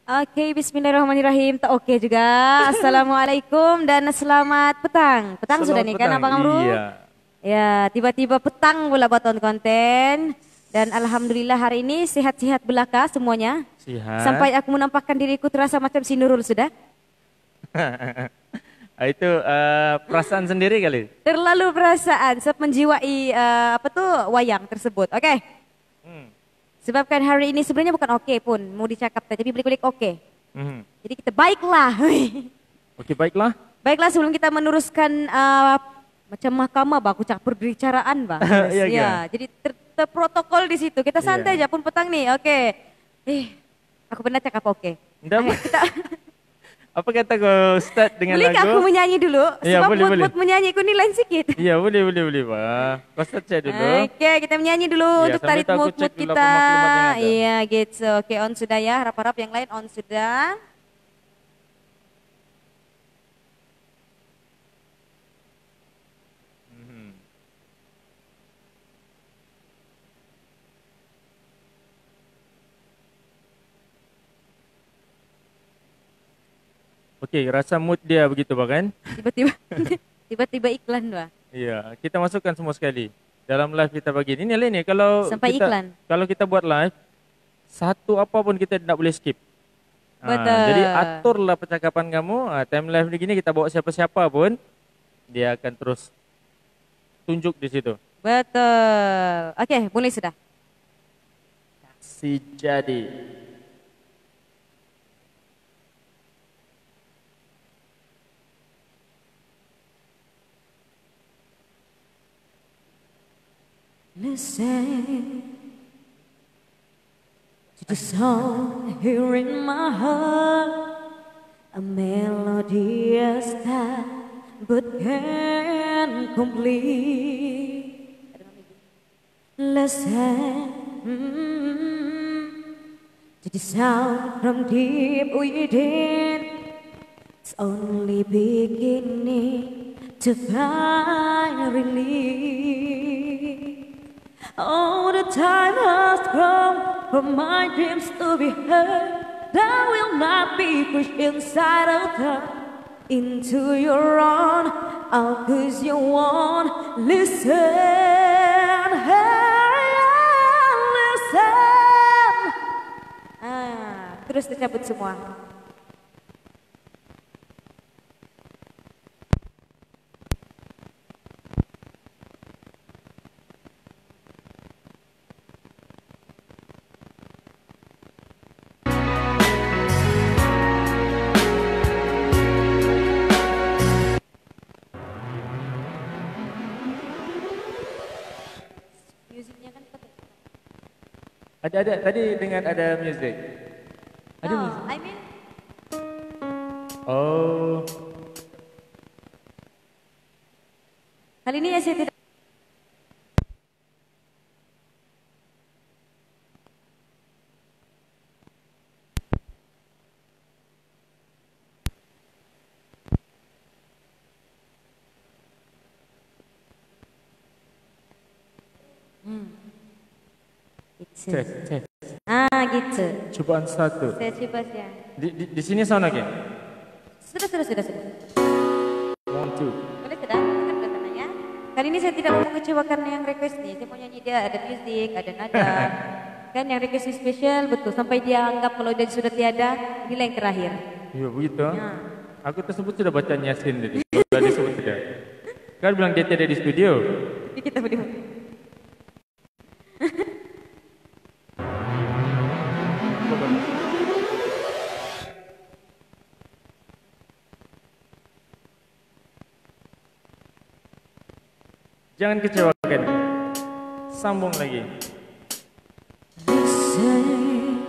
Oke, bismillahirrahmanirrahim. Tak oke juga. Assalamualaikum dan selamat petang. Petang sudah nih kan Abang Amru? Iya. Ya, tiba-tiba petang pula buat konten. Dan alhamdulillah hari ini sehat-sehat belaka semuanya. Sihat. Sampai aku menampakkan diriku terasa macam si Nurul sudah. Itu perasaan sendiri kali. Terlalu perasaan, sebab menjiwai wayang tersebut. Oke. Sebab kan hari ini sebenarnya bukan oke pun mau dicakap tapi balik-balik oke. Jadi kita baiklah. Oke, baiklah. Baiklah sebelum kita meneruskan macam mahkamah bah, aku cakap perbicaraan bah. Iya, Ya, jadi terprotokol di situ. Kita santai aja pun petang nih. Oke. Aku pernah cakap oke. Kita Apa kata kau start dengan boleh lagu? Boleh aku menyanyi dulu? Iya, sebab boleh. mood menyanyi aku ni lain sikit. Iya, boleh, Pak. Kau start saya dulu. Oke, kita menyanyi dulu untuk tarik mood kita. Iya, gitu. Oke, on sudah ya. Harap-harap yang lain on sudah. Okey, rasa mood dia begitu Pak kan? Tiba-tiba iklan doa. Iya, kita masukkan semua sekali. Dalam live kita pagi ini nih kalau sampai kita, iklan. Kalau kita buat live, satu apapun kita tidak boleh skip. Betul. Jadi aturlah percakapan kamu. Time live begini kita bawa siapa-siapa pun, dia akan terus tunjuk di situ. Betul. Oke, mulai sudah. Si jadi. Listen to the song here in my heart, a melodious that but can't complete. Listen to the sound from deep within. It's only beginning to find relief. Oh, the time has come for my dreams to be heard. I will not be pushed inside of time into your own. Oh, 'cause you won't listen. Listen. Terus dicabut semua. Ada tadi dengan ada music. Ada music. I mean. Oh. Kali ini ya saya tidak. Tes. Gitu. Cobaan satu. Saya coba ya. Di sini sound lagi. Sudah. 1, 2. Boleh sudah? Kan sudah sana ya. Kali ini saya tidak mau mengecewakan yang request nih. Saya mau nyanyi dia ada musik, ada nada. Kan yang request spesial betul. Sampai dia anggap kalau dia sudah tiada, inilah yang terakhir. Iya begitu. Ya. Aku tersebut sudah baca Yasin tadi. Sudah disebut tidak. Kan bilang dia tiada di studio. Kita berdua. Jangan kecewakan. Sambung lagi. Listen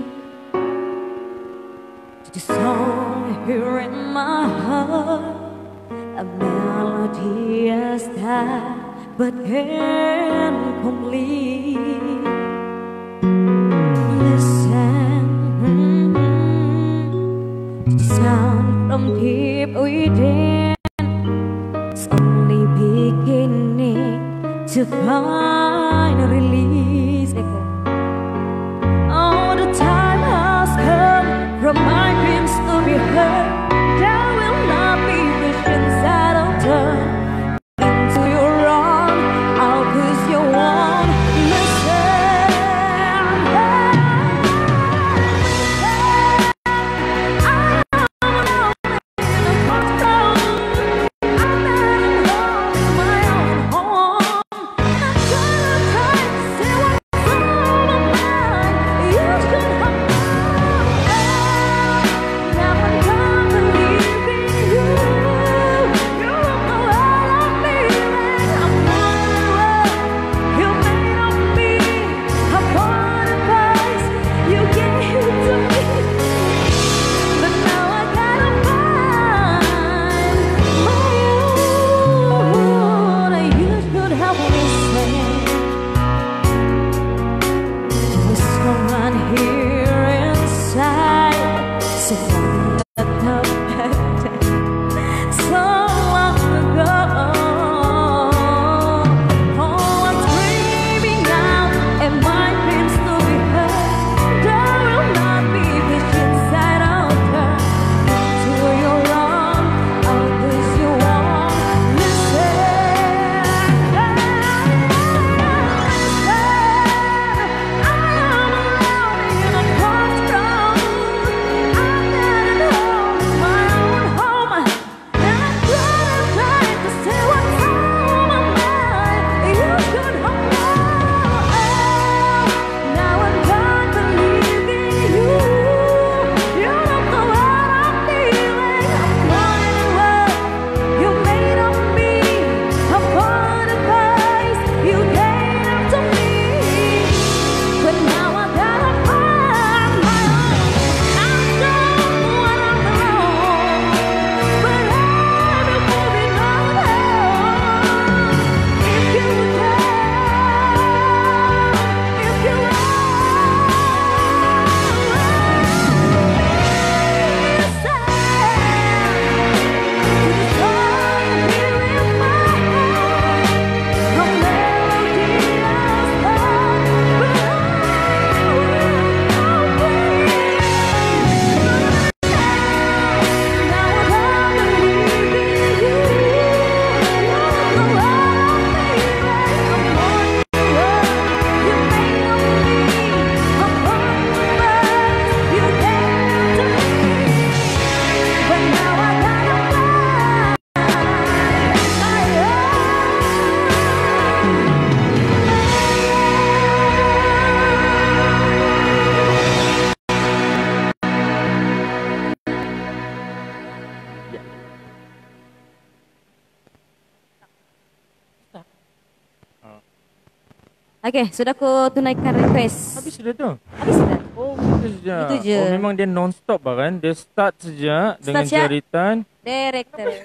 to the song here in my heart, a melodious that but can't complete. Listen to the sound from deep within. It's only beginning to find a release. Oh, the time has come from my Okey, sudah aku tunaikan request. Habis sudah tu. Habis sudah. Oh, betul saja. Itu je. Oh, memang dia non-stop kan? Dia start saja dengan siap. jeritan. Director.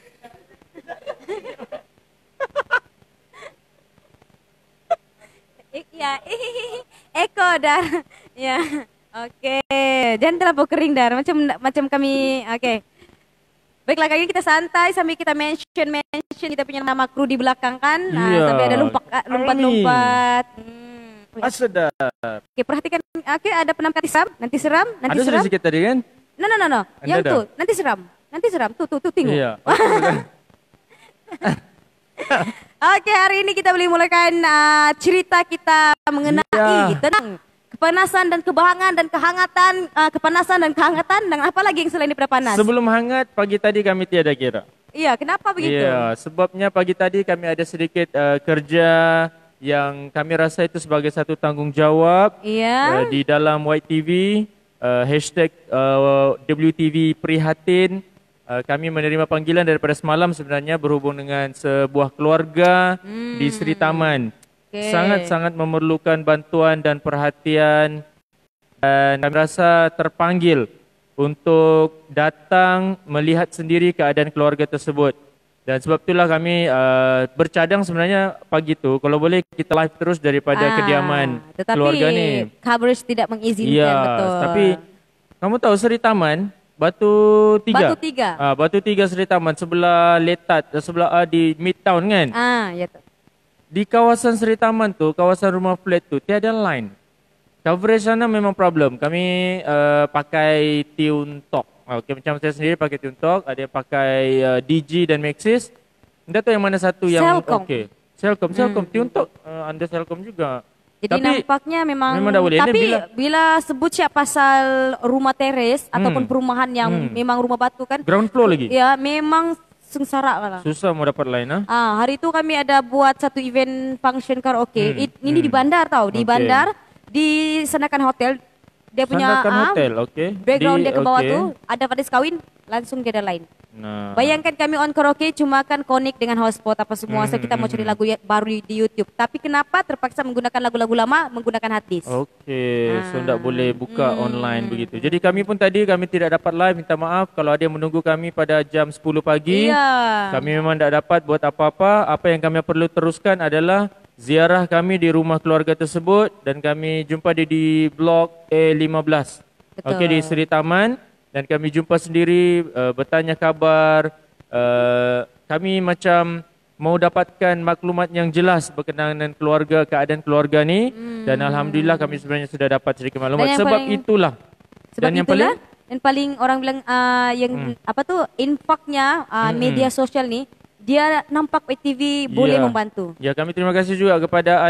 Ya, Eko Dar. Ya. Okey. Jangan terlalu kering Dar. Macam kami. Okey. Baiklah, kali ini kita santai sambil kita mention kita punya nama kru di belakang kan. Iya. Sampai ada lompat-lompat. Sedap. Okey, perhatikan. Okey, ada penampilan nanti seram. Ada sudah sikit tadi kan? No. Yang Ada tu, nanti seram. Tuh tengok. Iya. Okey, hari ini kita boleh mulakan cerita kita mengenai tentang kepanasan dan kebahangan dan kehangatan, dan apa lagi yang selain daripada panas? Sebelum hangat, pagi tadi kami tiada kira. Iya, kenapa begitu? Iya, sebabnya pagi tadi kami ada sedikit kerja yang kami rasa itu sebagai satu tanggungjawab di dalam YTV, hashtag WTV Prihatin. Kami menerima panggilan daripada semalam sebenarnya berhubung dengan sebuah keluarga di Sri Taman. Sangat-sangat memerlukan bantuan dan perhatian, dan kami rasa terpanggil untuk datang melihat sendiri keadaan keluarga tersebut. Dan sebab itulah kami bercadang sebenarnya pagi itu kalau boleh kita live terus daripada kediaman keluarga ni. Tetapi coverage tidak mengizinkan, ya, betul. Tapi kamu tahu Sri Taman Batu Tiga. Batu Tiga Sri Taman sebelah Letat, sebelah di Midtown kan? Ya tu. Di kawasan Sri Taman tu, kawasan rumah flat tu tiada line. Coverage sana memang problem. Kami pakai Tune Talk. Okay, macam saya sendiri pakai Tune Talk, ada yang pakai DG dan Maxis. Anda tahu yang mana satu yang okey? Celcom. Tune Talk under Celcom juga. Jadi nampaknya memang dah boleh. Tapi bila sebut siap pasal rumah teres ataupun perumahan yang memang rumah batu kan, ground floor lagi. Ya, memang sengsara lah. Susah mau dapat line hari itu kami ada buat satu event function karaoke. Ini di bandar tau, di bandar, di Sandakan Hotel. Dia punya hotel, background dia ke bawah tu ada pada kawin, langsung dia ada line. Nah. Bayangkan kami on karaoke cuma kan connect dengan hotspot apa semua. So kita mau cari lagu baru di YouTube. Tapi kenapa terpaksa menggunakan lagu-lagu lama, menggunakan hard disk. So tak boleh buka online begitu. Jadi kami pun tadi kami tidak dapat live, minta maaf kalau ada yang menunggu kami pada jam 10 pagi. Kami memang tak dapat buat apa-apa. Apa yang kami perlu teruskan adalah ziarah kami di rumah keluarga tersebut dan kami jumpa dia di blok A15. Di Sri Taman. Dan kami jumpa sendiri, bertanya khabar. Kami macam mau dapatkan maklumat yang jelas berkenaan dengan keluarga, keadaan keluarga ni. Dan Alhamdulillah kami sebenarnya sudah dapat sedikit maklumat. Dan paling orang bilang infaknya media sosial ni, dia nampak YTV boleh membantu. Ya, kami terima kasih juga kepada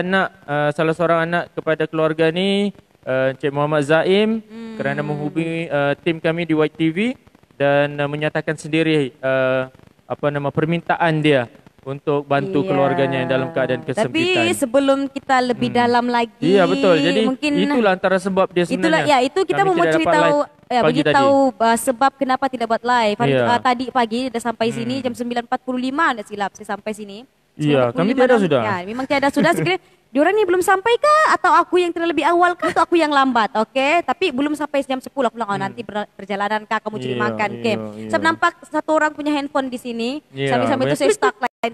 salah seorang anak kepada keluarga ni, Encik Muhammad Zaim, kerana menghubungi tim kami di YTV dan menyatakan sendiri permintaan dia untuk bantu keluarganya yang dalam keadaan kesempitan. Tapi sebelum kita lebih dalam lagi, betul. Jadi mungkin itulah antara sebab dia sebenarnya. Itu kita mau cerita beritahu sebab kenapa tidak buat live. Tadi pagi dah sampai sini jam 9.45 tak silap saya sampai sini. Ya, kami tiada sudah. Ya, memang tiada sudah. Sekiranya diorang ni belum sampai kah? Atau aku yang terlebih awal kah? Atau aku yang lambat? Okey. Tapi belum sampai jam 10. Aku bilang, nanti perjalanan kah? Kamu cari makan. Okey. Saya nampak satu orang punya handphone di sini. Sambil-sambil itu saya stuck lain.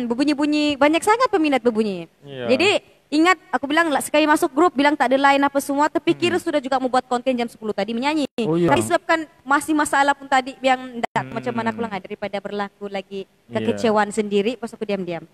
Bunyi-bunyi. Banyak sangat peminat berbunyi. Jadi ingat, aku bilang sekali masuk grup bilang tak ada line apa semua, terfikir sudah juga mau buat konten jam 10 tadi menyanyi. Tapi sebabkan masih masalah pun tadi yang tak macam mana aku bilang daripada berlaku lagi kekecewaan sendiri, pas aku diam-diam.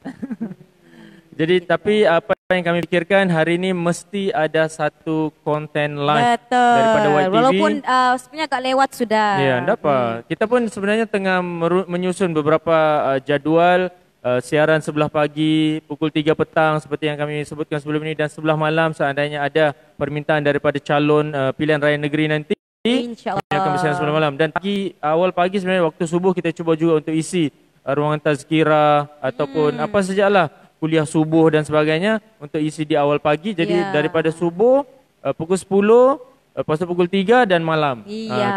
Jadi tapi apa yang kami fikirkan hari ini mesti ada satu konten live daripada YTV. Walaupun sebenarnya agak lewat sudah. Ya, tak apa. Kita pun sebenarnya tengah menyusun beberapa jadual siaran sebelah pagi, pukul 3 petang seperti yang kami sebutkan sebelum ini, dan sebelah malam seandainya ada permintaan daripada calon pilihan raya negeri nanti. InsyaAllah. Akan bersiaran sebelah malam. Dan awal pagi sebenarnya waktu subuh kita cuba juga untuk isi ruangan tazkirah ataupun apa sajalah, kuliah subuh dan sebagainya untuk isi di awal pagi. Jadi daripada subuh pukul 10, lepas tu pukul 3 dan malam.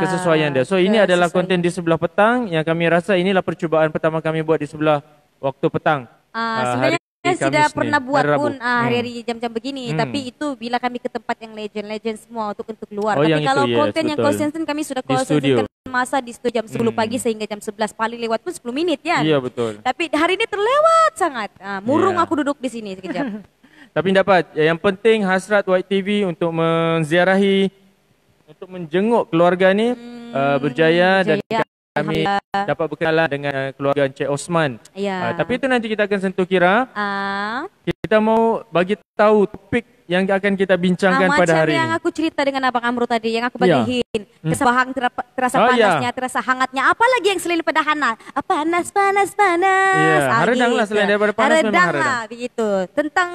Kesesuaian dia. So ini adalah konten di sebelah petang yang kami rasa inilah percubaan pertama kami buat di sebelah waktu petang. Sebenarnya sudah Kamis pernah ni, buat hari Rabu. pun hari-hari jam-jam begini. Tapi itu bila kami ke tempat yang legend semua untuk keluar. Oh, Tapi yang kalau itu, yes, konten yang betul. konsisten kami sudah Di studio. konsentrasikan masa di studio jam 10 pagi sehingga jam 11. Paling lewat pun 10 menit kan. Iya, betul. Tapi hari ini terlewat sangat. Murung Ya. aku duduk di sini sekejap. Tapi dapat. Yang penting hasrat White TV untuk menziarahi, untuk menjenguk keluarga ni berjaya dan kami dapat berkenalan dengan keluarga Encik Osman. Ya. Tapi itu nanti kita akan sentuh kira. Kita mau bagi tahu topik yang akan kita bincangkan pada hari macam yang ini. aku cerita dengan Abang Amro tadi, yang aku bagiin. Kesabahan, terasa panasnya, terasa hangatnya. Apalagi yang selain pada hangat. Panas. Ya, haredang lah selain daripada panas memang haredang haredang. lah, begitu. Tentang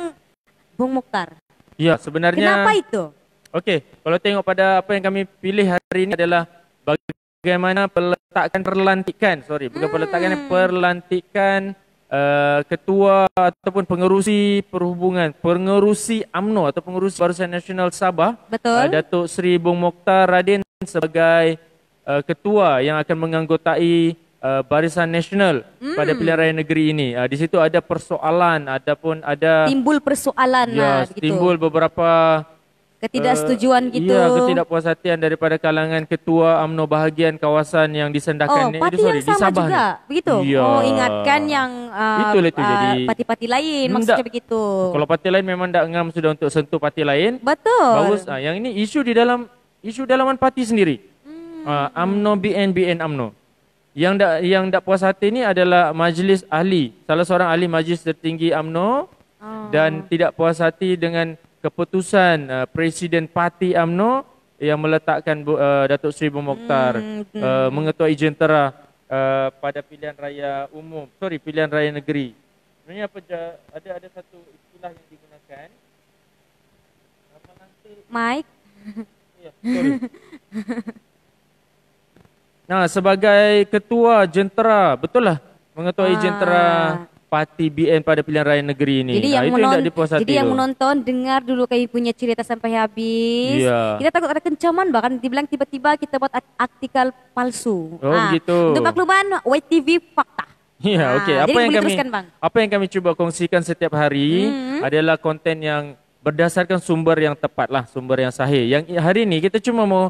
Bung Mokhtar. Ya, sebenarnya. Kenapa itu? Okey, kalau tengok pada apa yang kami pilih hari ini adalah bagaimana pelantikan ketua ataupun pengerusi perhubungan, pengerusi UMNO atau pengerusi Barisan Nasional Sabah. Betul. Datuk Seri Bung Mokhtar Radin sebagai ketua yang akan menganggotai Barisan Nasional pada pilihan raya negeri ini. Di situ ada persoalan, timbul persoalan ya, begitu. timbul beberapa ketidaksetujuan gitu. Ya, ketidakpuashatian daripada kalangan ketua UMNO bahagian kawasan yang disendakan parti yang di sama Sabah juga, ni. begitu? Ya. Ingatkan yang Itulah itu jadi parti-parti lain, maksudnya begitu. Kalau parti lain memang tak ngam sudah untuk sentuh parti lain. Betul. Bagus. Yang ini isu dalaman parti sendiri. UMNO BN UMNO. Yang tak puas hati ni adalah majlis ahli, salah seorang ahli majlis tertinggi UMNO dan tidak puas hati dengan keputusan Presiden Parti UMNO yang meletakkan Datuk Seri Bung Mokhtar mengetuai jentera pada pilihan raya pilihan raya negeri. Sebenarnya ada satu istilah yang digunakan. Apa nanti? Mike. Ya, sorry. Nah, sebagai ketua jentera, betul lah mengetuai jentera Parti BN pada pilihan raya negeri ini. Jadi yang menonton dengar dulu kami punya cerita sampai habis. Ya. Kita takut ada kencaman bahkan dibilang tiba-tiba kita buat artikel palsu. Begitu. Untuk makluman White TV fakta. Ya, okey. Bang. Apa yang kami cuba kongsikan setiap hari adalah konten yang berdasarkan sumber yang tepat lah, sumber yang sahih. Yang hari ini kita cuma mau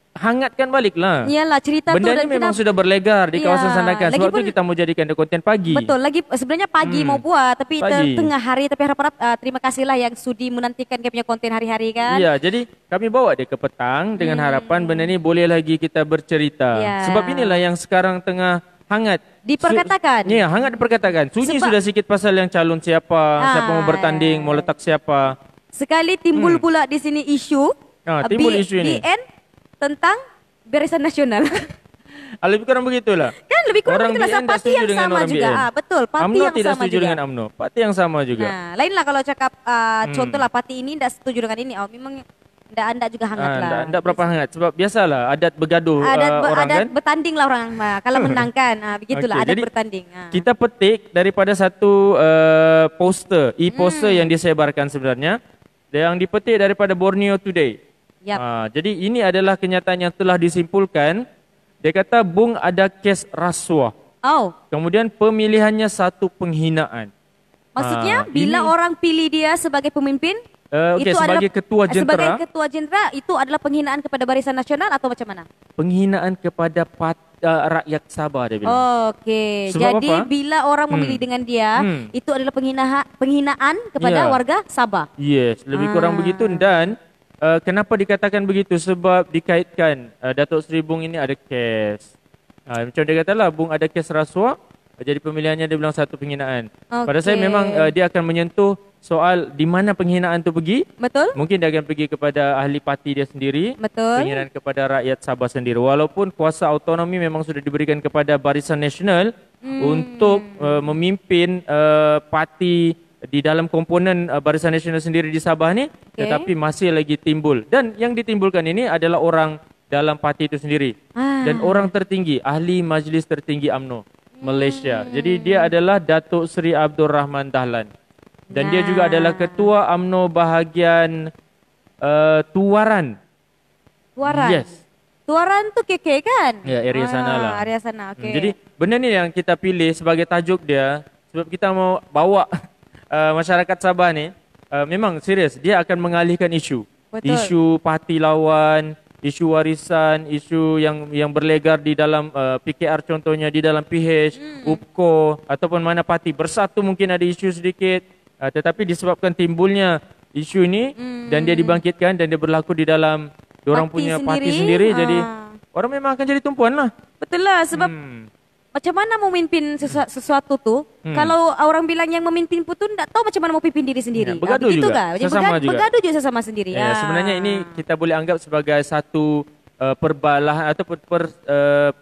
hangatkan balik lah. Iyalah cerita benda ni memang sudah berlegar di kawasan Sandakan. Sebab tu kita mau jadikan konten pagi. Betul. Lagi sebenarnya pagi mau buat tapi tengah hari, tapi harap-harap terima kasihlah yang sudi menantikan dia punya konten hari-hari kan. Ya, jadi kami bawa dia ke petang dengan harapan benda ni boleh lagi kita bercerita. Sebab inilah yang sekarang tengah hangat diperkatakan. Ya, hangat diperkatakan. Sunyi sudah sikit pasal yang calon siapa mau bertanding, mau letak siapa. Sekali timbul pula di sini isu timbul isu ini BN tentang Barisan Nasional. Lebih kurang begitulah. Kan lebih kurang begitulah, parti yang sama juga. Betul, parti UMNO yang tidak sama setuju juga dengan UMNO. Parti yang sama juga. Nah, lainlah kalau cakap contohlah parti ini tidak setuju dengan ini. Memang anda juga hangat lah. Tidak berapa hangat sebab biasalah adat bergaduh orang adat kan. bertanding lah orang. Kalau menang kan, begitulah adat jadi, bertanding. Kita petik daripada satu poster, e-poster yang disebarkan sebenarnya. Yang dipetik daripada Borneo Today. Jadi ini adalah kenyataan yang telah disimpulkan. Dia kata Bung ada kes rasuah. Kemudian pemilihannya satu penghinaan. Maksudnya bila orang pilih dia sebagai pemimpin, itu sebagai ketua jentera. Sebagai ketua jentera itu adalah penghinaan kepada Barisan Nasional atau macam mana? Penghinaan kepada rakyat Sabah dia bilang. Okey. Jadi apa? Bila orang memilih dengan dia, itu adalah penghinaan kepada warga Sabah. Yes, lebih kurang begitu. Dan kenapa dikatakan begitu? Sebab dikaitkan Datuk Seri Bung ini ada kes. Macam dia katalah Bung ada kes rasuah. Jadi pemilihannya dia bilang satu penghinaan. Pada saya memang dia akan menyentuh soal di mana penghinaan tu pergi. Betul. Mungkin dia akan pergi kepada ahli parti dia sendiri. Betul. Penghinaan kepada rakyat Sabah sendiri. Walaupun kuasa autonomi memang sudah diberikan kepada Barisan Nasional untuk memimpin parti di dalam komponen Barisan Nasional sendiri di Sabah ni, tetapi masih lagi timbul. Dan yang ditimbulkan ini adalah orang dalam parti itu sendiri. Dan orang tertinggi, ahli majlis tertinggi UMNO Malaysia. Jadi dia adalah Datuk Seri Abdul Rahman Dahlan. Dan dia juga adalah ketua UMNO bahagian Tuaran. Tuaran? Yes. Tuaran tu KK kan? Ya, area sana lah. Area sana, okey. Jadi benda ni yang kita pilih sebagai tajuk dia sebab kita mau bawa masyarakat Sabah ni memang serius, dia akan mengalihkan isu. Betul. Isu parti lawan, isu warisan, isu yang berlegar di dalam PKR contohnya, di dalam PH, UPKO ataupun mana parti bersatu mungkin ada isu sedikit, tetapi disebabkan timbulnya isu ini dan dia dibangkitkan dan dia berlaku di dalam diorang punya parti sendiri, jadi orang memang akan jadi tumpuan lah. Betul lah, sebab macam mana memimpin sesuatu tu, kalau orang bilang yang memimpin pun tu tak tahu macam mana mau pimpin diri sendiri. Bergaduh juga, sesama juga. Bergaduh juga sesama sendiri. Sebenarnya ini kita boleh anggap sebagai satu perbalahan ataupun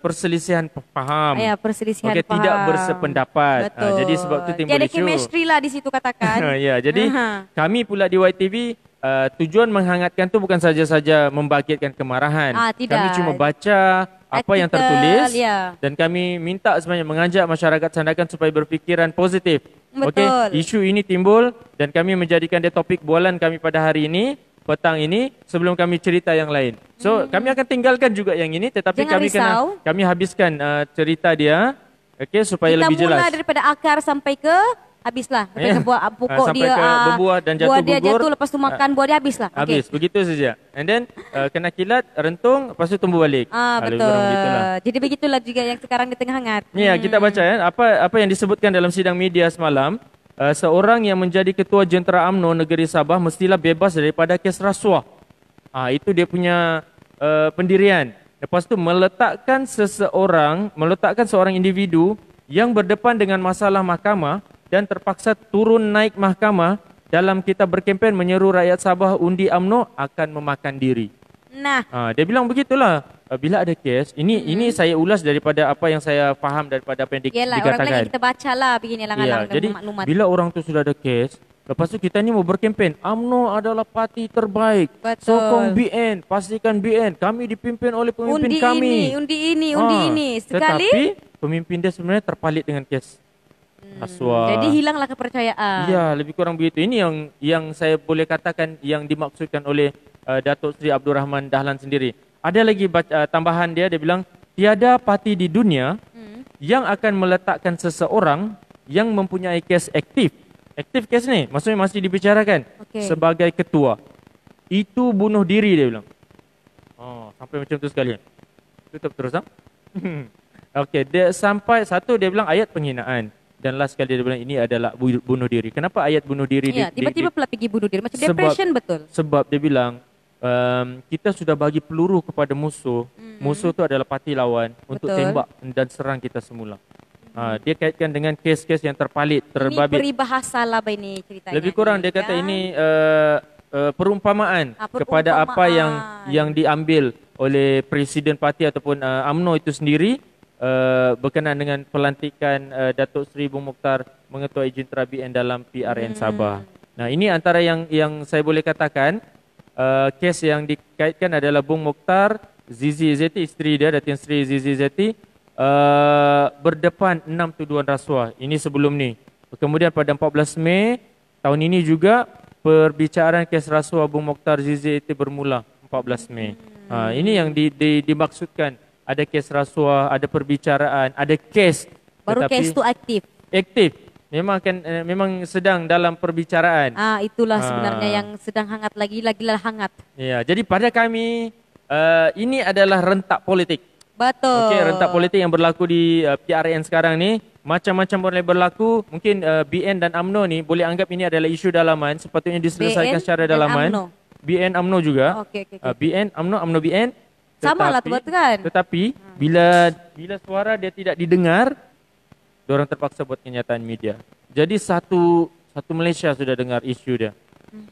perselisihan faham. Perselisihan faham. Tidak bersependapat. Jadi sebab tu timbul isu. Ada chemistry lah di situ katakan. Jadi kami pula di YTV tujuan menghangatkan tu bukan saja-saja membangkitkan kemarahan. Tidak. Kami cuma baca apa yang tertulis dan kami minta sebenarnya mengajak masyarakat Sandakan supaya berfikiran positif. Betul. Isu ini timbul dan kami menjadikan dia topik bualan kami pada hari ini, petang ini, sebelum kami cerita yang lain. So kami akan tinggalkan juga yang ini, tetapi kami habiskan cerita dia, supaya kita lebih jelas. Kita mula daripada akar sampai ke habislah. Buah pokok sampai dia ke berbuah dan jatuh buah dia gugur. Jatuh lepas tu makan buah dia habislah. Habis, begitu saja. And then kena kilat, rentung, lepas tu tumbuh balik. Betul. Jadi begitulah juga yang sekarang di tengah hangat. Kita baca apa yang disebutkan dalam sidang media semalam. Seorang yang menjadi ketua jentera UMNO negeri Sabah mestilah bebas daripada kes rasuah. Itu dia punya pendirian. Lepas tu meletakkan seorang individu yang berdepan dengan masalah mahkamah dan terpaksa turun naik mahkamah dalam kita berkempen menyeru rakyat Sabah undi UMNO akan memakan diri. Dia bilang begitulah. Bila ada kes, ini saya ulas daripada apa yang saya faham daripada apa yang dikatakan. Orang lagi kita bacalah beginilah jadi bila orang tu sudah ada kes, lepas tu kita ni mau berkempen, UMNO adalah parti terbaik. Betul. Sokong BN, pastikan BN, kami dipimpin oleh pemimpin kami. Undi ini. Sekali tetapi pemimpin dia sebenarnya terpalit dengan kes rasuah. Jadi hilanglah kepercayaan. Ya, lebih kurang begitu. Ini yang saya boleh katakan yang dimaksudkan oleh Datuk Seri Abdul Rahman Dahlan sendiri. Ada lagi tambahan dia bilang tiada parti di dunia yang akan meletakkan seseorang yang mempunyai kes aktif. Aktif kes ni maksudnya masih dibicarakan sebagai ketua. Itu bunuh diri dia bilang. Sampai macam tu sekali. Tutup terus dia sampai dia bilang ayat penghinaan. Dan last sekali dia bilang ini adalah bunuh diri. Kenapa ayat bunuh diri? Tiba-tiba pula pergi bunuh diri. Macam depression betul. Sebab dia bilang kita sudah bagi peluru kepada musuh. Musuh tu adalah parti lawan untuk tembak dan serang kita semula. Dia kaitkan dengan kes-kes yang terpalit, terbabit. Ini peribahasa lah ini ceritanya. Lebih kurang dia kata ini perumpamaan kepada apa yang diambil oleh presiden parti ataupun UMNO itu sendiri. Berkenaan dengan pelantikan Datuk Seri Bung Mokhtar mengetuai jentera BN dalam PRN Sabah. Ini antara yang saya boleh katakan kes yang dikaitkan adalah Bung Mokhtar, Zizi Zeti, isteri dia Datin Seri Zizi Zeti berdepan 6 tuduhan rasuah. Ini sebelum ni. Kemudian pada 14 Mei tahun ini juga perbicaraan kes rasuah Bung Mokhtar Zizi Zeti bermula 14 Mei. Ini yang dimaksudkan. Ada kes rasuah, ada perbicaraan, ada kes. Baru kes tu aktif. Memang sedang dalam perbicaraan. Itulah sebenarnya yang sedang hangat lagilah hangat. Ya, jadi pada kami ini adalah rentak politik. Betul. Rentak politik yang berlaku di PRN sekarang ni macam-macam boleh berlaku. Mungkin BN dan UMNO ni boleh anggap ini adalah isu dalaman, sepatutnya diselesaikan secara dalaman. BN UMNO juga. BN UMNO BN. Sama lah tu kan. Tetapi bila suara dia tidak didengar, diorang terpaksa buat kenyataan media. Jadi satu Malaysia sudah dengar isu dia.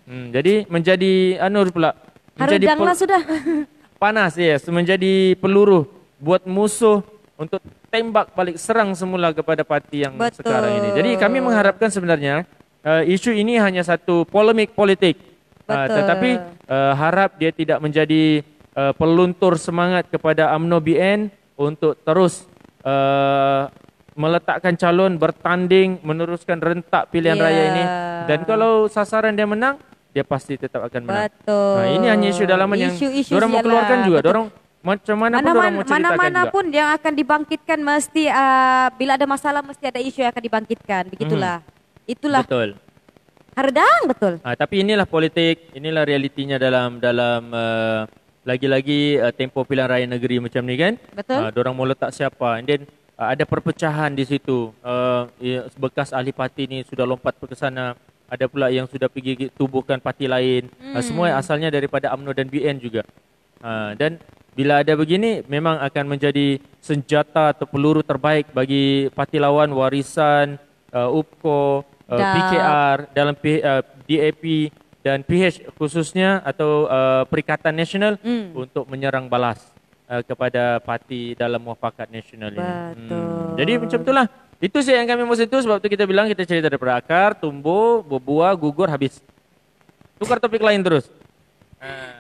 Jadi menjadi pula. Harudanglah sudah. Panas menjadi peluru buat musuh untuk tembak balik serang semula kepada parti yang sekarang ini. Jadi kami mengharapkan sebenarnya isu ini hanya satu polemik politik. Tetapi harap dia tidak menjadi peluntur semangat kepada UMNO BN untuk terus meletakkan calon, bertanding, meneruskan rentak pilihan raya ini. Dan kalau sasaran dia menang, dia pasti tetap akan menang. Ini hanya isu dalaman yang diorang mau keluarkan juga. Diorang macam mana pun diorang mau ceritakan mana juga. Pun yang akan dibangkitkan mesti bila ada masalah mesti ada isu yang akan dibangkitkan. Begitulah. Itulah. Betul. Hardang betul. Tapi inilah politik, inilah realitinya dalam lagi-lagi tempoh pilihan raya negeri macam ni kan. Betul. Diorang mau letak siapa, and then ada perpecahan di situ. Bekas ahli parti ni sudah lompat ke sana. Ada pula yang sudah pergi tubuhkan parti lain. Semua asalnya daripada UMNO dan BN juga. Dan bila ada begini, memang akan menjadi senjata atau peluru terbaik bagi parti lawan, warisan, UPKO, PKR, dalam DAP dan PH khususnya atau Perikatan Nasional untuk menyerang balas kepada parti dalam muafakat nasional ini. Betul. Jadi macam itulah. Itu sih yang kami maksud itu, sebab tu kita bilang kita cerita daripada akar, tumbuh, berbuah, gugur, habis. Tukar topik lain terus.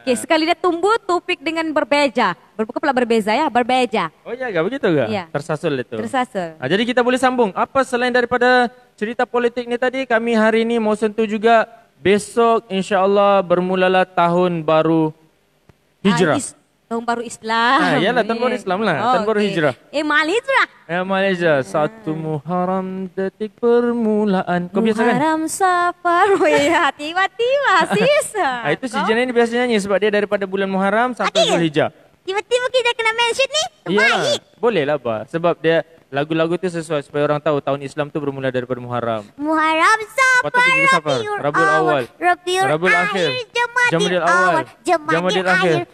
Oke, sekali dia tumbuh topik dengan berbeza. Bukan berbeza ya, berbeza. Oh iya, begitu ke? Ya. Tersasul itu. Tersasul. Jadi kita boleh sambung. Apa selain daripada cerita politik ni tadi, kami hari ini mau sentuh juga besok insya-Allah bermulalah tahun baru Hijrah. Tahun baru Islam. Yalah, tahun baru Islam lah. Tahun baru Hijrah. Mal Hijrah. Malaysia, 1 Muharram detik permulaan. Kau biasa kan? Muharram Safar. Ya, tiba-tiba sisa. Itu si Jana ini biasa nyanyi sebab dia daripada bulan Muharram sampai Zulhijjah. Tiba-tiba kita kena mention ni. Baik. Boleh lah, Pak. Sebab dia lagu-lagu tu sesuai supaya orang tahu tahun Islam tu bermula daripada Muharram. Muharram Safar, Rabiul Awal, Rabiul Akhir, Jamadil Awal, Jamadil Akhir,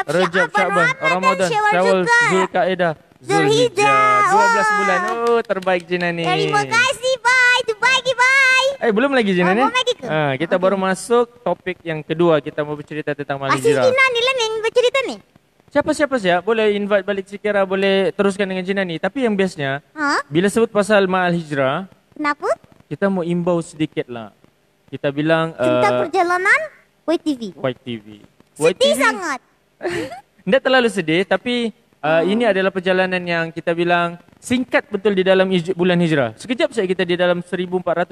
Rajab, Syaban, Ramadan, Syawal, Zulkaidah, Zulhijjah. 12 bulan. Oh, terbaik Jina ni. Terima kasih, bye. Bye. Belum lagi Jina ni. Belum lagi ke? Kita baru masuk topik yang kedua. Kita mau bercerita tentang Mal Hijrah. Asyik Jina ni lah yang bercerita ni. Siapa-siapa saja boleh invite balik Sikira, boleh teruskan dengan Jina ni. Tapi yang bestnya, bila sebut pasal Mal Hijrah, kenapa? Kita mau imbau sedikit lah. Kita bilang tentang perjalanan YTV. Sedih sangat. Tidak terlalu sedih, tapi ini adalah perjalanan yang kita bilang singkat betul di dalam bulan Hijrah. Sekejap saja kita di dalam 1441.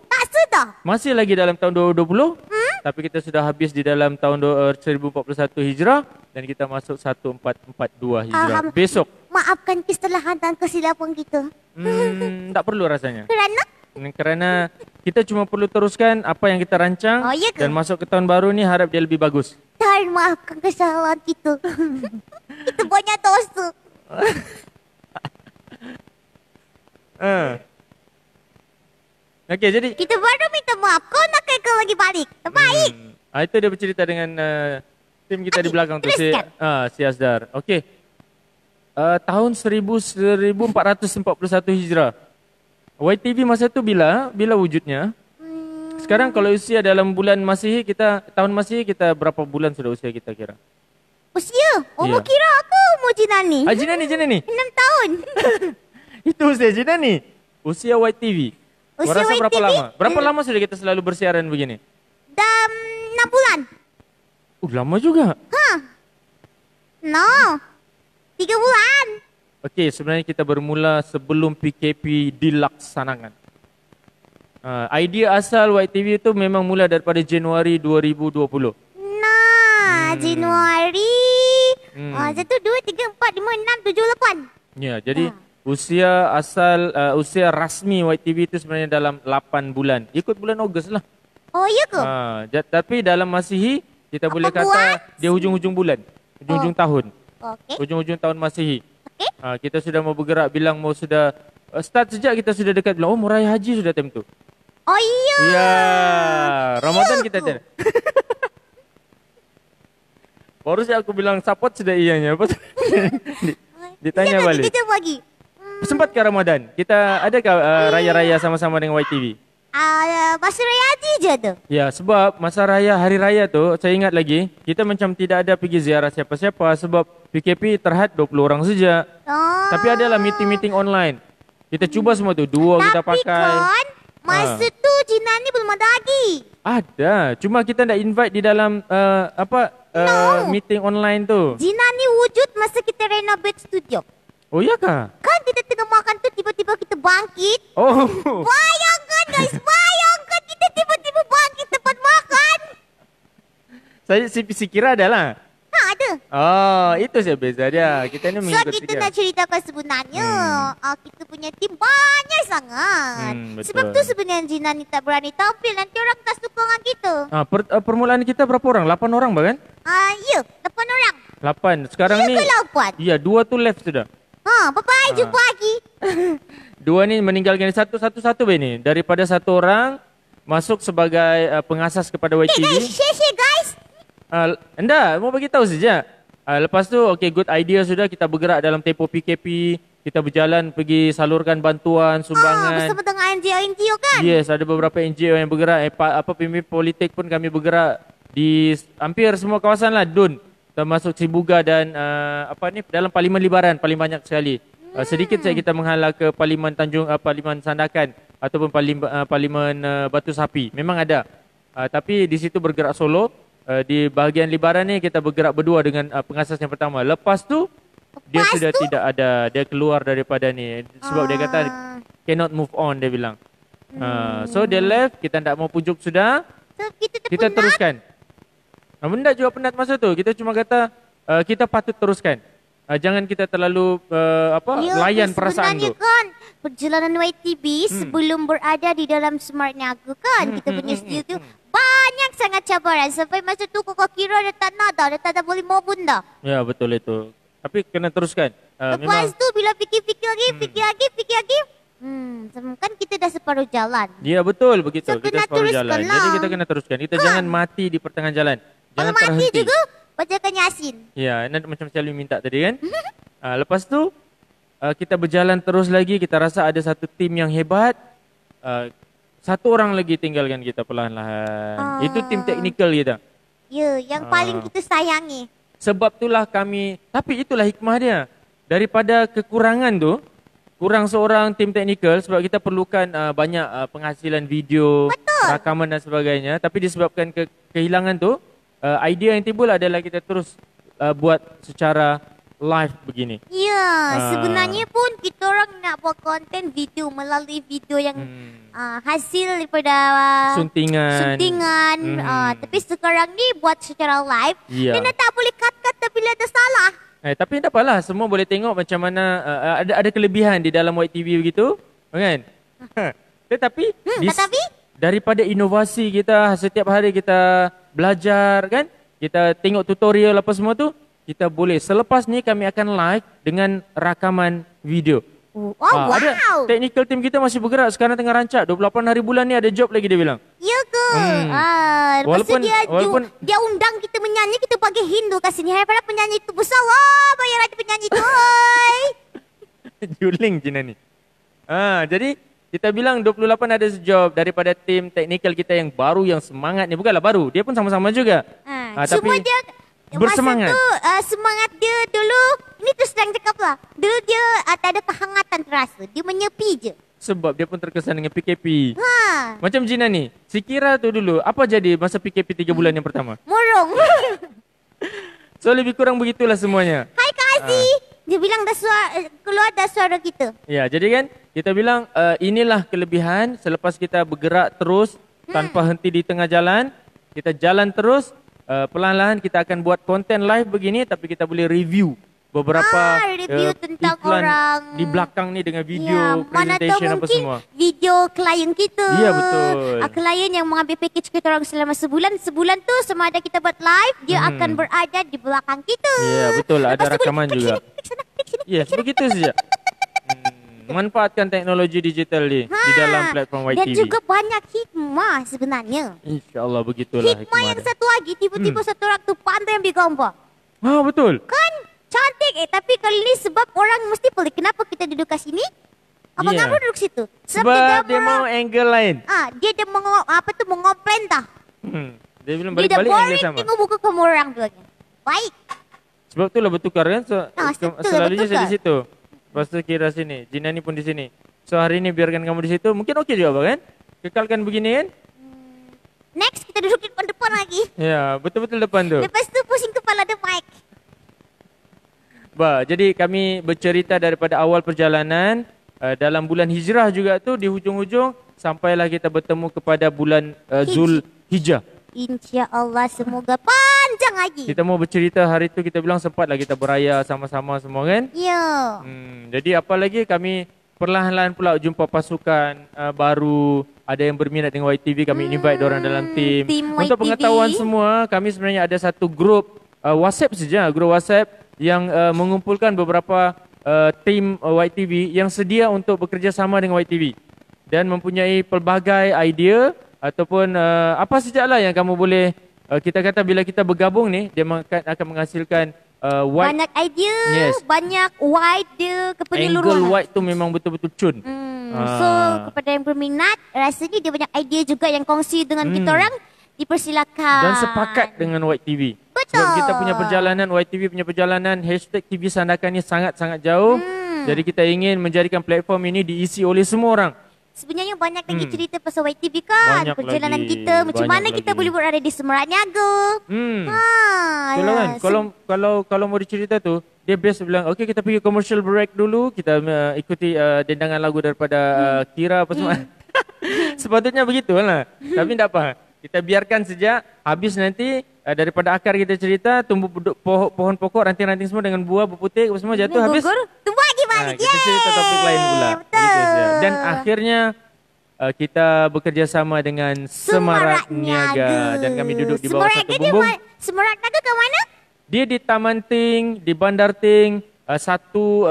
Tak sudah. Masih lagi dalam tahun 2020. Tapi kita sudah habis di dalam tahun 1441 Hijrah. Dan kita masuk 1442 Hijrah. Besok. Maafkan kesalahan dan kesilapan kita. Tak perlu rasanya. Kerana kita cuma perlu teruskan apa yang kita rancang. Dan masuk ke tahun baru ni harap dia lebih bagus. Dan maafkan kesalahan kita. Kita banyak dosa. Okey, jadi kita baru minta maaf. Kau nak kau lagi balik. Baik. Itu dia bercerita dengan tim kita di belakang tu, si Asdar. Okey. Tahun 1441 Hijrah. YTV masa tu bila wujudnya? Sekarang kalau usia dalam bulan Masihi tahun Masihi kita berapa bulan sudah usia kita kira? Usia? Umur kira aku umur Jina ni. Jina ni? 6 tahun. Itu usia Jina ni. Usia YTV. Usia rasa YTV? Berapa lama? Berapa lama sudah kita selalu bersiaran begini? Dalam 6 bulan. Lama juga. No. 3 bulan. Okey, sebenarnya kita bermula sebelum PKP dilaksanakan. Idea asal YTV itu memang mula daripada Januari 2020. Januari 1, 2, 3, 4, 5, 6, 7, 8. Ya, jadi usia asal usia rasmi YTV itu sebenarnya dalam 8 bulan. Ikut bulan Ogos lah. Oh iya ke? Tapi dalam Masihi kita boleh kata dia hujung-hujung bulan, hujung-hujung tahun. Hujung-hujung tahun Masihi. Kita sudah mau bergerak bilang mau sudah start sejak kita sudah dekat bilang mau raya haji sudah time tu. Oh iya. Ya, Ramadan kita ada. Baru saja aku bilang support sudah ianya. Ditanya balik. Kita bagi. Sempat ke Ramadan? Kita adakah raya-raya sama-sama dengan YTV? Masa raya haji je tu. Ya, sebab masa raya, hari raya tu, saya ingat lagi, kita macam tidak ada pergi ziarah siapa-siapa sebab PKP terhad 20 orang saja. Tapi adalah meeting-meeting online. Kita cuba semua tu, dua kita pakai. Tapi kan, masa tu Jina ni belum ada lagi. Ada, cuma kita nak invite di dalam meeting online tu. Jina ni wujud masa kita renovate studio. Oh iya kah? Kan kita tengah makan tu tiba-tiba kita bangkit. Oh. Bayangkan guys, bayangkan kita tiba-tiba bangkit tempat makan. Saya si kira adalah. ada. Oh, itu saya beza dia. Kita ni So mengikut kita nak ceritakan sebenarnya kita punya tim banyak sangat. Betul. Sebab tu sebenarnya Jinan ni tak berani tampil. Nanti orang tak suka dengan kita. Permulaan kita berapa orang? 8 orang bahkan? Ya, 8 orang. 8. Sekarang ni. Ya ke 8? Ya, 2 tu left sudah. Bye-bye, jumpa lagi. 2 ni meninggalkan satu ni. Daripada 1 orang masuk sebagai pengasas kepada YTV. Guys, share guys. Anda mau bagi tahu saja. Lepas tu okay, good idea sudah, kita bergerak dalam tempoh PKP, kita berjalan pergi salurkan bantuan, sumbangan. Bersama dengan NGO kan? Yes, ada beberapa NGO yang bergerak. Pemimpin politik pun kami bergerak di hampir semua kawasan lah, Dun. Termasuk Sibuga dan dalam Parlimen Libaran paling banyak sekali. Sedikit saja kita menghala ke Parlimen Parlimen Sandakan ataupun Parlimen Batu Sapi. Memang ada. Tapi di situ bergerak solo. Di bahagian Libaran ni kita bergerak berdua dengan pengasas yang pertama. Lepas tu dia sudah tidak ada, dia keluar daripada ni sebab dia kata cannot move on, dia bilang. So dia left, kita tak mau pujuk sudah. So, kita teruskan. Benda juga penat masa tu. Kita cuma kata kita patut teruskan. Jangan kita terlalu layan perasaan tu. Sebenarnya kan perjalanan YTV sebelum berada di dalam Smart Niaga kan, kita punya studio tu banyak sangat cabaran. Sampai masa tu kau kira dah tak ada boleh mau bunda. Ya, betul itu. Tapi kena teruskan. Lepas tu bila fikir lagi, kan kita dah separuh jalan. Ya, betul begitu. So, kita separuh jalan. Lah. Jadi kita kena teruskan. Kita jangan mati di pertengahan jalan. Jangan kalau mati terhenti. juga, bacakan Yasin. Ya, macam Shelly minta tadi kan. Lepas tu kita berjalan terus lagi. Kita rasa ada satu tim yang hebat. Satu orang lagi tinggalkan kita perlahan-lahan. Itu tim teknikal kita. Ya, yang paling kita sayangi. Sebab itulah kami, tapi itulah hikmah dia. Daripada kekurangan tu, kurang seorang tim teknikal sebab kita perlukan banyak penghasilan video, rakaman dan sebagainya. Tapi disebabkan kehilangan tu, idea yang timbul adalah kita terus buat secara live begini. Ya, sebenarnya pun kita orang nak buat konten video melalui video yang hasil daripada suntingan. Tapi sekarang ni buat secara live. Ya. Dan tak boleh cut-cut bila ada salah. Tapi tak apalah, semua boleh tengok macam mana ada kelebihan di dalam YTV begitu, kan? Tetapi daripada inovasi kita, setiap hari kita belajar kan, kita tengok tutorial apa semua tu, kita boleh. Selepas ni kami akan live dengan rakaman video. Wow. Ada technical team kita masih bergerak, sekarang tengah rancak 28 hari bulan ni ada job lagi dia bilang. Ya ke? Lepas tu dia undang kita menyanyi, kita bagi Hindu kat sini. Daripada penyanyi itu besar, bayar lagi penyanyi tu. Juling Cina ni. Jadi kita bilang 28 ada job daripada tim teknikal kita yang baru, yang semangat ni. Bukanlah baru, dia pun sama-sama juga. Cuma tapi dia bersemangat. Masa tu semangat dia dulu, ini terus terang cakap lah. Dulu dia tak ada kehangatan terasa. Dia menyepi je. Sebab dia pun terkesan dengan PKP. Macam Jina ni, si Kira tu dulu, apa jadi masa PKP 3 bulan yang pertama? Murung. So lebih kurang begitulah semuanya. Hai Kak Aziz. Dia bilang keluar dah suara kita. Ya, jadi kan kita bilang inilah kelebihan selepas kita bergerak terus tanpa henti di tengah jalan. Kita jalan terus. Perlahan-lahan kita akan buat konten live begini, tapi kita boleh review beberapa review tentang iklan orang di belakang ni dengan video, presentation apa semua. Video klien kita. Ya, betul. Klien yang mengambil package kita orang selama sebulan. Sebulan tu sama ada kita buat live, dia akan berada di belakang kita. Ya, betul. Ada rakaman juga. Yes, begitu saja. Manfaatkan teknologi digital ni di dalam platform YTV. Dan juga banyak hikmah sebenarnya. InsyaAllah begitulah hikmah yang satu lagi, tiba-tiba satu orang tu pandai ambil gambar. Betul. Kan cantik tapi kali ni sebab orang mesti pelik. Kenapa kita duduk kat sini? Abang Amro duduk situ. Sebab dia mau angle lain. Dia mengomplain dah. Dia bilang balik-balik angle sama. Dia boring tengok muka kamu orang tu. Baik. Sebab itulah bertukar kan. Selalunya saya di situ. Lepas tu Kira sini, Jina ni pun di sini. So hari ni biarkan kamu di situ, mungkin okey juga kan? Kekalkan begini kan? Next kita duduk di depan lagi. Ya, betul-betul depan tu. Lepas tu pusing kepala ada mic. Jadi kami bercerita daripada awal perjalanan, dalam bulan Hijrah juga tu, di hujung-hujung sampailah kita bertemu kepada bulan Zulhijjah. InsyaAllah semoga panjang lagi. Kita mau bercerita hari tu kita bilang sempatlah kita beraya sama-sama semua kan? Ya. Jadi apa lagi kami perlahan-lahan pula jumpa pasukan baru, ada yang berminat dengan YTV, kami invite diorang dalam tim. Untuk YTV. pengetahuan semua, kami sebenarnya ada satu grup WhatsApp saja, grup WhatsApp yang mengumpulkan beberapa tim YTV yang sedia untuk bekerja sama dengan YTV dan mempunyai pelbagai idea ataupun apa sajalah yang kamu boleh kita kata bila kita bergabung ni dia akan menghasilkan Banyak idea, Yes. banyak wide kepenyeluruhan. angle wide tu memang betul-betul cun. So kepada yang berminat, rasanya dia banyak idea juga yang kongsi dengan kita orang, dipersilakan. Dan sepakat dengan YTV. Betul. Sebab kita punya perjalanan, YTV punya perjalanan, hashtag TV Sandakan ni sangat-sangat jauh. Jadi kita ingin menjadikan platform ini diisi oleh semua orang. Sebenarnya banyak lagi cerita pasal YTV kan. Banyak Perjalanan lagi, kita, macam banyak mana lagi. kita boleh berada di Semerak Niaga. Betul kan? Kalau mau dicerita tu, dia biasa bilang, okay kita pergi commercial break dulu, kita ikuti dendangan lagu daripada Kira apa semua. Sepatutnya begitu lah. Tapi tak apa. Kita biarkan saja, habis nanti daripada akar kita cerita, tumbuh pohon pokok, ranting-ranting semua dengan buah berputik apa semua jatuh, habis Tunggu lagi balik. kita cerita topik lain pula. Betul. Gitu saja. Dan akhirnya kita bekerja sama dengan Semarak Niaga dan kami duduk di bawah satu bumbung. Semarak Niaga ke mana? Dia di Taman Ting, di Bandar Ting, satu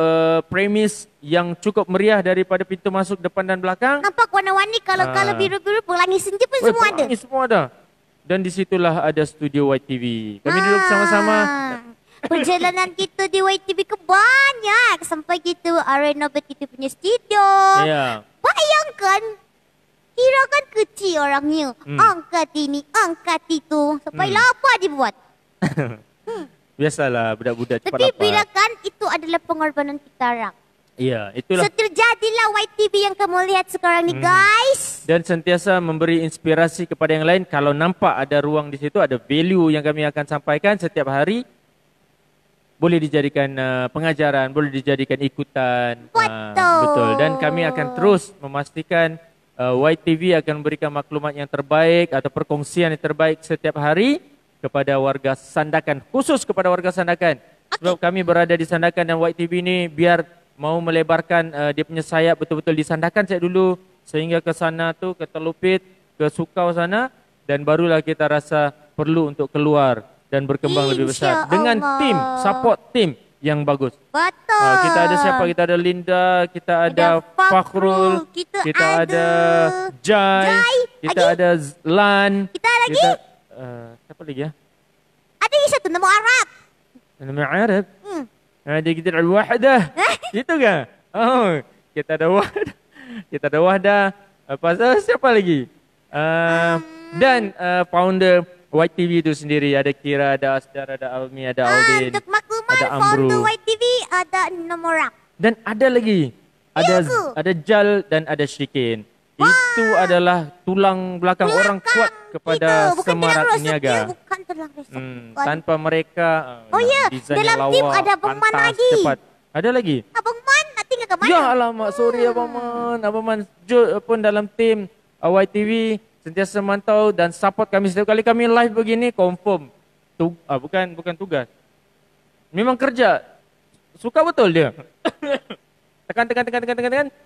premis yang cukup meriah daripada pintu masuk depan dan belakang. Nampak warna-warni, kalau biru-biru, pelangi senja pun semua ada. Pelangi semua ada. Dan di situlah ada studio YTV. Kami duduk sama-sama. Perjalanan kita di YTV ke banyak. Sampai kita renovate kita punya studio. Ya. Bayangkan, kira kan kecil orangnya. Angkat ini, angkat itu. Sampai lapar dibuat. Biasalah budak-budak cepat Tapi lapar. bila kan itu adalah pengorbanan kita orang. Ya, itulah. So terjadilah YTV yang kamu lihat sekarang ni guys. Dan sentiasa memberi inspirasi kepada yang lain. Kalau nampak ada ruang di situ, ada value yang kami akan sampaikan setiap hari, boleh dijadikan pengajaran, boleh dijadikan ikutan. Betul. Dan kami akan terus memastikan YTV akan memberikan maklumat yang terbaik atau perkongsian yang terbaik setiap hari kepada warga Sandakan, khusus kepada warga Sandakan. Sebab kami berada di Sandakan dan YTV ni biar mau melebarkan dia punya sayap betul-betul di Sandakan saya dulu sehingga ke sana tu, ke Telupit, ke Sukau sana, dan barulah kita rasa perlu untuk keluar dan berkembang lebih besar dengan tim, support tim yang bagus. Betul. Kita ada siapa? Kita ada Linda, kita ada Fakhrul, kita ada Jai, kita ada Lan, Kita lagi? siapa lagi ya? Ada lagi satu nama Arab. Nama Arab. Ada kita ada Wahdah. Itu kan? Oh, kita ada Wahdah. Kita ada Wahdah. Pasal siapa lagi? Dan founder YTV itu sendiri, ada Kira, ada Asdar, ada Almi, ada Aldin, Untuk maklumat, ada founder Amru. YTV ada 6 orang. Dan ada lagi, ada Jal dan ada Syikin. Itu adalah tulang belakang orang kuat kepada Semarak Niaga. Bukan tulang rusuk. Tanpa mereka, Oh ya, desainnya dalam tim lawa, ada Abang Man pantas, lagi. cepat. Ada lagi? Abang Man nak tinggal ke mana? Ya alamak, sorry Abang Man. Abang Man pun dalam tim YTV sentiasa mantau dan support kami setiap kali kami live begini, confirm. Bukan tugas. Memang kerja. Suka betul dia. Tekan.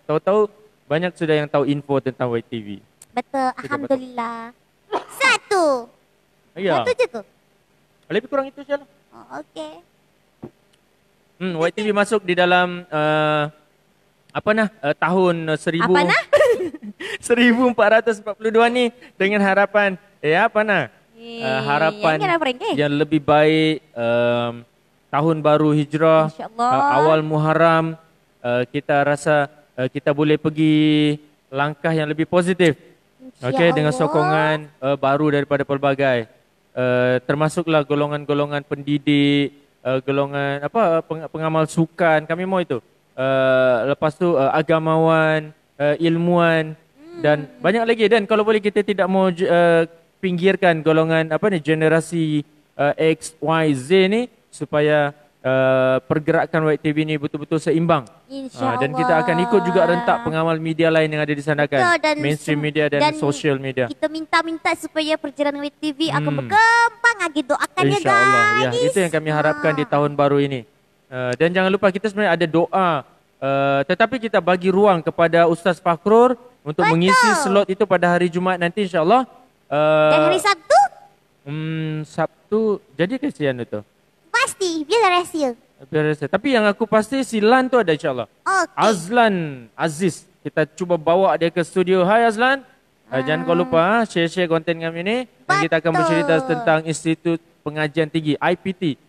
Tahu-tahu banyak sudah yang tahu info tentang YTV. Betul, Alhamdulillah. Satu. Ya. Satu je ke? Lebih kurang itu saja. Oh, okey. YTV masuk di dalam tahun 1000 Apa nah? 1442 ni dengan harapan harapan yang lebih baik, tahun baru Hijrah, awal Muharram, kita rasa kita boleh pergi langkah yang lebih positif. Okey, dengan sokongan baru daripada pelbagai, termasuklah golongan-golongan pendidik, golongan pengamal sukan, kami mau itu. Lepas tu agamawan, ilmuwan dan banyak lagi. Dan kalau boleh kita tidak mau pinggirkan golongan generasi X, Y, Z ni supaya pergerakan White TV ni betul-betul seimbang. Dan kita akan ikut juga rentak pengamal media lain yang ada di sana kan. Mainstream media dan social media. Kita minta supaya perjalanan White TV akan berkembang lagi. Doakan ya InsyaAllah. Ya, guys. itu yang kami harapkan di tahun baru ini. Dan jangan lupa kita sebenarnya ada doa. Tetapi kita bagi ruang kepada Ustaz Fakrur untuk mengisi slot itu pada hari Jumaat nanti insyaAllah. Dan hari Sabtu? Sabtu, jadi kesian itu. Pasti, biar rahsia. Tapi yang aku pasti si Lan tu ada insyaAllah. Okay. Azlan Aziz. Kita cuba bawa dia ke studio. Hai Azlan. Jangan kau lupa share-share konten kami ni. Dan kita akan bercerita tentang Institut Pengajian Tinggi, IPT.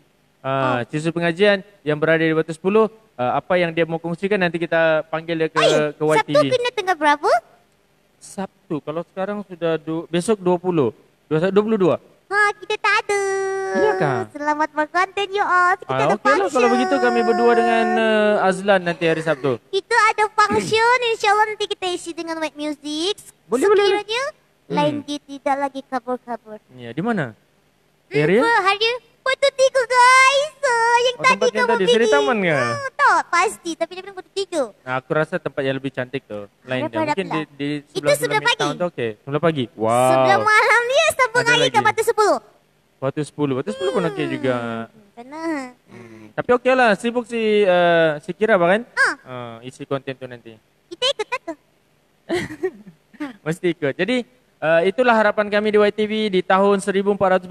Institut Pengajian yang berada di Batu 10. Apa yang dia mau kongsikan nanti kita panggil dia ke White TV. Sabtu kena tengah berapa? Sabtu. Kalau sekarang sudah besok 20. 22. Kita tak ada. Iya kah? Selamat berkonten you all. Kita ada Okey lah function. kalau begitu kami berdua dengan Azlan nanti hari Sabtu. Kita ada function. InsyaAllah nanti kita isi dengan white music. Boleh. Sekiranya lain dia tidak lagi kabur-kabur. Ya, di mana? Area? Hari Batu 3 guys. Yang tadi tempat yang kamu tadi, pergi. Seri Taman ke? Tak, pasti. Tapi dia bilang Batu 3. Aku rasa tempat yang lebih cantik tu. Lain dia. Mungkin di Itu sebelah pagi. Midtown tu okey. Sebelah pagi. Wow. Sebelah malam dia sambung Ada lagi ke lagi. Batu 10. Batu 10. Batu 10 pun okey juga. Benar. Tapi okey lah. Sibuk si Kira kan? Isi konten tu nanti. Kita ikut tak tu? Mesti ikut. Jadi itulah harapan kami di YTV di tahun 1442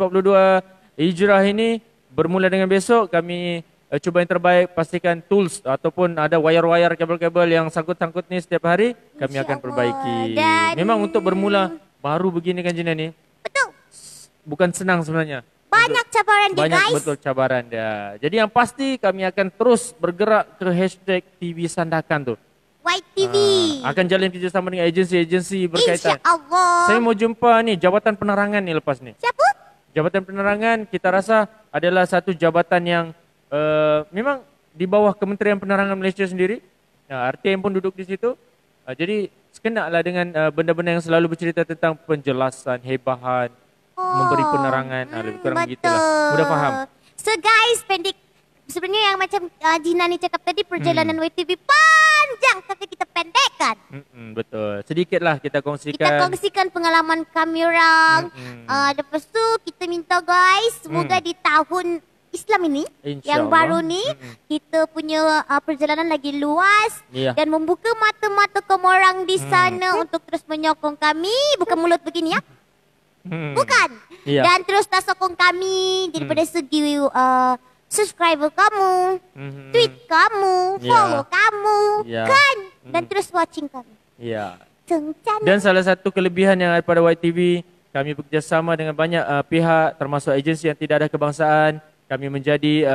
Hijrah ini. Bermula dengan besok kami cuba yang terbaik, pastikan tools ataupun ada wire-wire kabel-kabel yang sangkut-sangkut ni setiap hari kami akan perbaiki. Memang untuk bermula baru begini kan Jina ni. Betul. Bukan senang sebenarnya. Banyak cabaran dia Banyak guys. betul cabaran dia. Jadi yang pasti kami akan terus bergerak ke hashtag TV Sandakan tu. White TV. Akan jalin kerjasama dengan agensi-agensi berkaitan. InsyaAllah. Saya mau jumpa ni Jabatan Penerangan ni lepas ni. Siapa? Jabatan Penerangan kita rasa adalah satu jabatan yang memang di bawah Kementerian Penerangan Malaysia sendiri. RTM pun duduk di situ. Jadi sekenaklah dengan benda-benda yang selalu bercerita tentang penjelasan, hebahan, memberi penerangan. Lebih kurang begitulah. Mudah faham. So guys, pendek. Sebenarnya yang macam Jina ni cakap tadi, perjalanan YTV panjang tapi kita pendekkan. Betul. Sedikitlah kita kongsikan. Kita kongsikan pengalaman kami orang. Lepas tu kita minta guys, semoga di tahun Islam ini, yang baru ni, kita punya perjalanan lagi luas dan membuka mata-mata kaum orang di sana untuk terus menyokong kami. Bukan mulut begini ya. Bukan. Dan terus tak sokong kami daripada segi subscriber kamu, tweet kamu, follow kamu, kan? Dan terus watching kami. Dan salah satu kelebihan yang ada pada YTV, kami bekerjasama dengan banyak pihak termasuk agensi yang tidak ada kebangsaan. Kami menjadi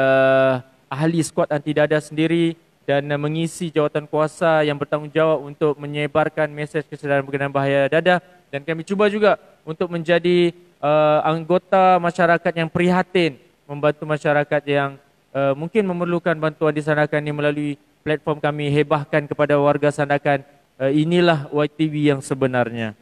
ahli skuad anti dada sendiri dan mengisi jawatan kuasa yang bertanggungjawab untuk menyebarkan mesej kesedaran berkenaan bahaya dada. Dan kami cuba juga untuk menjadi anggota masyarakat yang prihatin, membantu masyarakat yang mungkin memerlukan bantuan di Sandakan ini melalui platform kami hebahkan kepada warga Sandakan. Inilah YTV yang sebenarnya.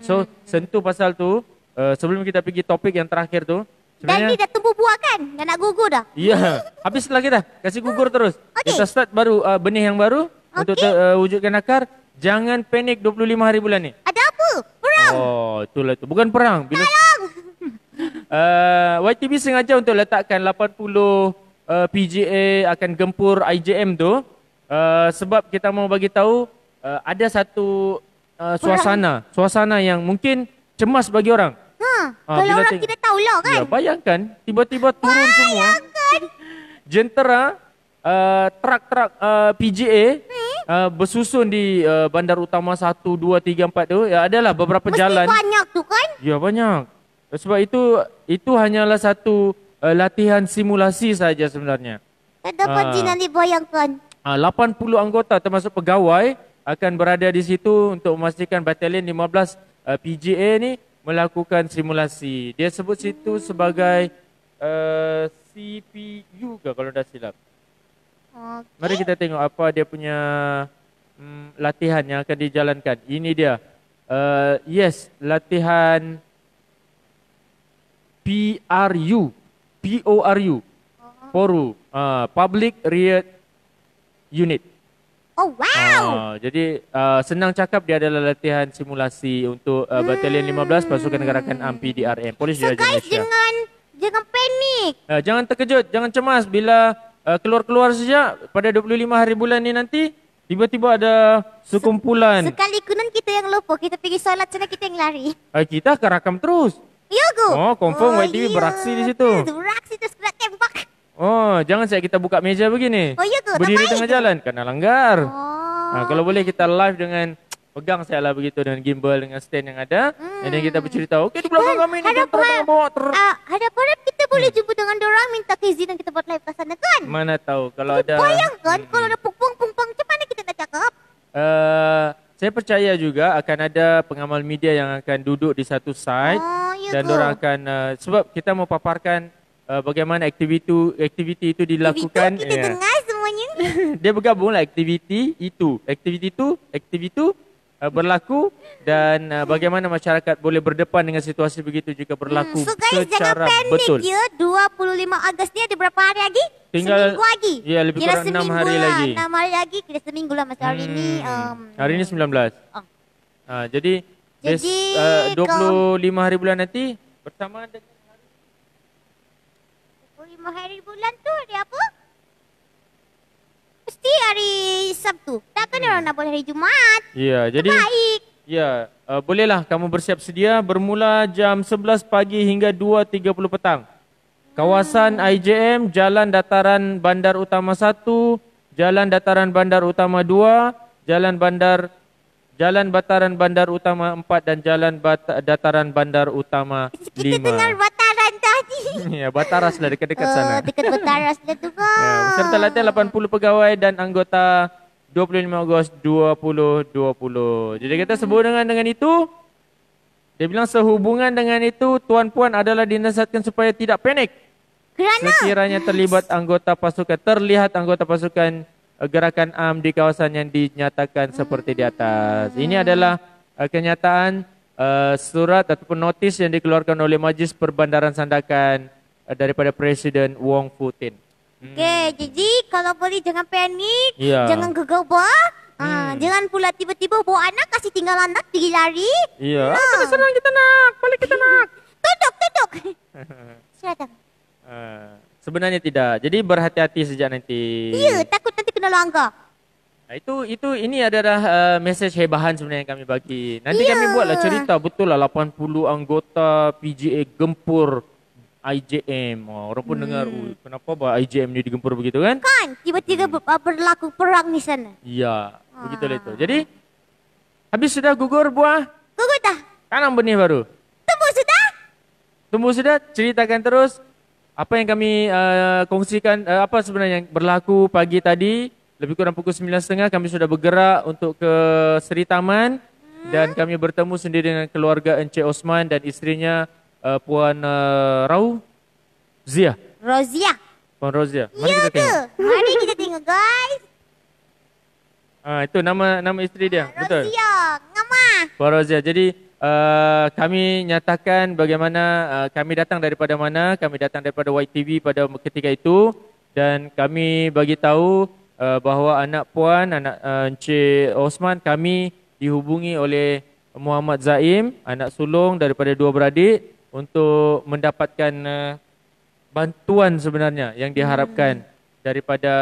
So sentuh pasal tu sebelum kita pergi topik yang terakhir tu. Dan ni dah tumbuh buah kan? Dah nak gugur dah? Ya, habislah kita. Kasih gugur terus. Kita start baru benih yang baru untuk wujudkan akar. Jangan panik 25 hari bulan ni. Ada apa? Perang? Oh, itulah tu. Bukan perang. Bila YTV sengaja untuk letakkan 80 PGA akan gempur IJM tu sebab kita mau bagi tahu ada satu suasana yang mungkin cemas bagi orang. Kalau orang tidak tahulah kan? Ya, bayangkan tiba-tiba turun semua. Jentera truk-truk PGA bersusun di bandar utama 1, 2, 3, 4 tu. Ya, adalah beberapa jalan. Mesti banyak tu kan? Ya, banyak. Sebab itu hanyalah satu latihan simulasi saja sebenarnya. Tak dapat Jina ni bayangkan. 80 anggota termasuk pegawai akan berada di situ untuk memastikan batalion 15 PGA ni melakukan simulasi. Dia sebut situ sebagai CPU ke kalau dah silap. Mari kita tengok apa dia punya latihan yang akan dijalankan. Ini dia. Yes, latihan PRU. PORU. Poru. Public Riot Unit. Oh wow. Jadi senang cakap dia adalah latihan simulasi untuk Batalion 15 Pasukan Gerakan AMPI DRM Polis So Diraja guys, Malaysia. jangan panik. Jangan terkejut, jangan cemas bila keluar-keluar saja pada 25 hari bulan ni nanti tiba-tiba ada sekumpulan. Sekali kunan kita yang lupa, kita pergi solat sana kita yang lari. Kita akan rakam terus. Ya go. Confirm YTV beraksi di situ. Beraksi terus kena tembak. Jangan saya kita buka meja begini. Ya go. Berdiri tengah jalan, kena langgar. Oh. Kalau boleh kita live dengan pegang saya lah begitu dengan gimbal dengan stand yang ada. Dan kita bercerita, okey di belakang kami ni tentera bawa harap kita boleh jumpa dengan dorang minta keizinan kita buat live kat sana kan? Mana tahu kalau ada. Bayangkan kalau ada pungpung-pungpung macam mana kita nak cakap? Saya percaya juga akan ada pengamal media yang akan duduk di satu site dan dorang akan sebab kita mau paparkan bagaimana aktiviti itu dilakukan. Kita dengar semuanya. Dia bergabunglah aktiviti itu berlaku dan bagaimana masyarakat boleh berdepan dengan situasi begitu jika berlaku So guys, secara jangan panik betul. Ya. 25 Ogos ni ada berapa hari lagi? Tinggal seminggu lagi. Ya, lebih kurang 6 hari lah. lagi. 6 hari lagi, kira seminggu lah masa hari ni. Hari ni 19. Jadi 25 hari bulan nanti bersama dengan 25 hari bulan tu hari apa? Mesti hari Sabtu. Takkan orang nak boleh hari Jumaat. Ya, jadi baik. Ya, bolehlah kamu bersiap sedia bermula jam 11 pagi hingga 2.30 petang. Kawasan IJM, Jalan Dataran Bandar Utama 1, Jalan Dataran Bandar Utama 2, Jalan Bataran Bandar Utama 4 dan Jalan Dataran Bandar Utama 5. Kita dengar Bataran tadi. Ya, Bataras lah dekat-dekat sana. Dekat Bataras lah tu kan. Ya, peserta latihan 80 pegawai dan anggota 25 Ogos 2020. Jadi kita sebut dengan itu, dia bilang sehubungan dengan itu, tuan-puan adalah dinasihatkan supaya tidak panik. Kerana sekiranya terlihat anggota pasukan gerakan AM di kawasan yang dinyatakan seperti di atas. Ini adalah kenyataan surat ataupun notis yang dikeluarkan oleh Majlis Perbandaran Sandakan daripada Presiden Wong Fu Tin. Okey, jadi kalau boleh jangan panik, jangan gegabah. Jangan pula tiba-tiba bawa anak, kasih tinggal anak, pergi lari. Ya, senang kita nak, balik kita nak. Tuduk. Silakan. Sebenarnya tidak. Jadi berhati-hati sejak nanti. Ya, takut nanti kena langgar. Ini adalah mesej hebahan sebenarnya yang kami bagi. Nanti kami buatlah cerita betul lah 80 anggota PGA gempur IJM. Orang pun dengar, kenapa IJM ni digempur begitu kan? Kan, tiba-tiba berlaku perang di sana. Ya, begitulah itu. Jadi, habis sudah gugur buah? Gugur dah. Tanam benih baru? Tumbuh sudah? Ceritakan terus apa yang kami kongsikan, apa sebenarnya yang berlaku pagi tadi. Lebih kurang pukul 9.30 kami sudah bergerak untuk ke Seri Taman. Dan kami bertemu sendiri dengan keluarga Encik Osman dan isterinya Puan Rozia. Puan Rozia. Mari kita tengok. Mari kita tengok guys. Itu nama isteri dia. Betul. Rozia, ngama. Puan Rozia. Jadi kami nyatakan bagaimana kami datang daripada mana. Kami datang daripada YTV pada ketika itu. Dan kami bagi tahu bahawa anak Puan, anak Encik Osman, kami dihubungi oleh Muhammad Zaim, anak sulung daripada dua beradik untuk mendapatkan bantuan sebenarnya yang diharapkan daripada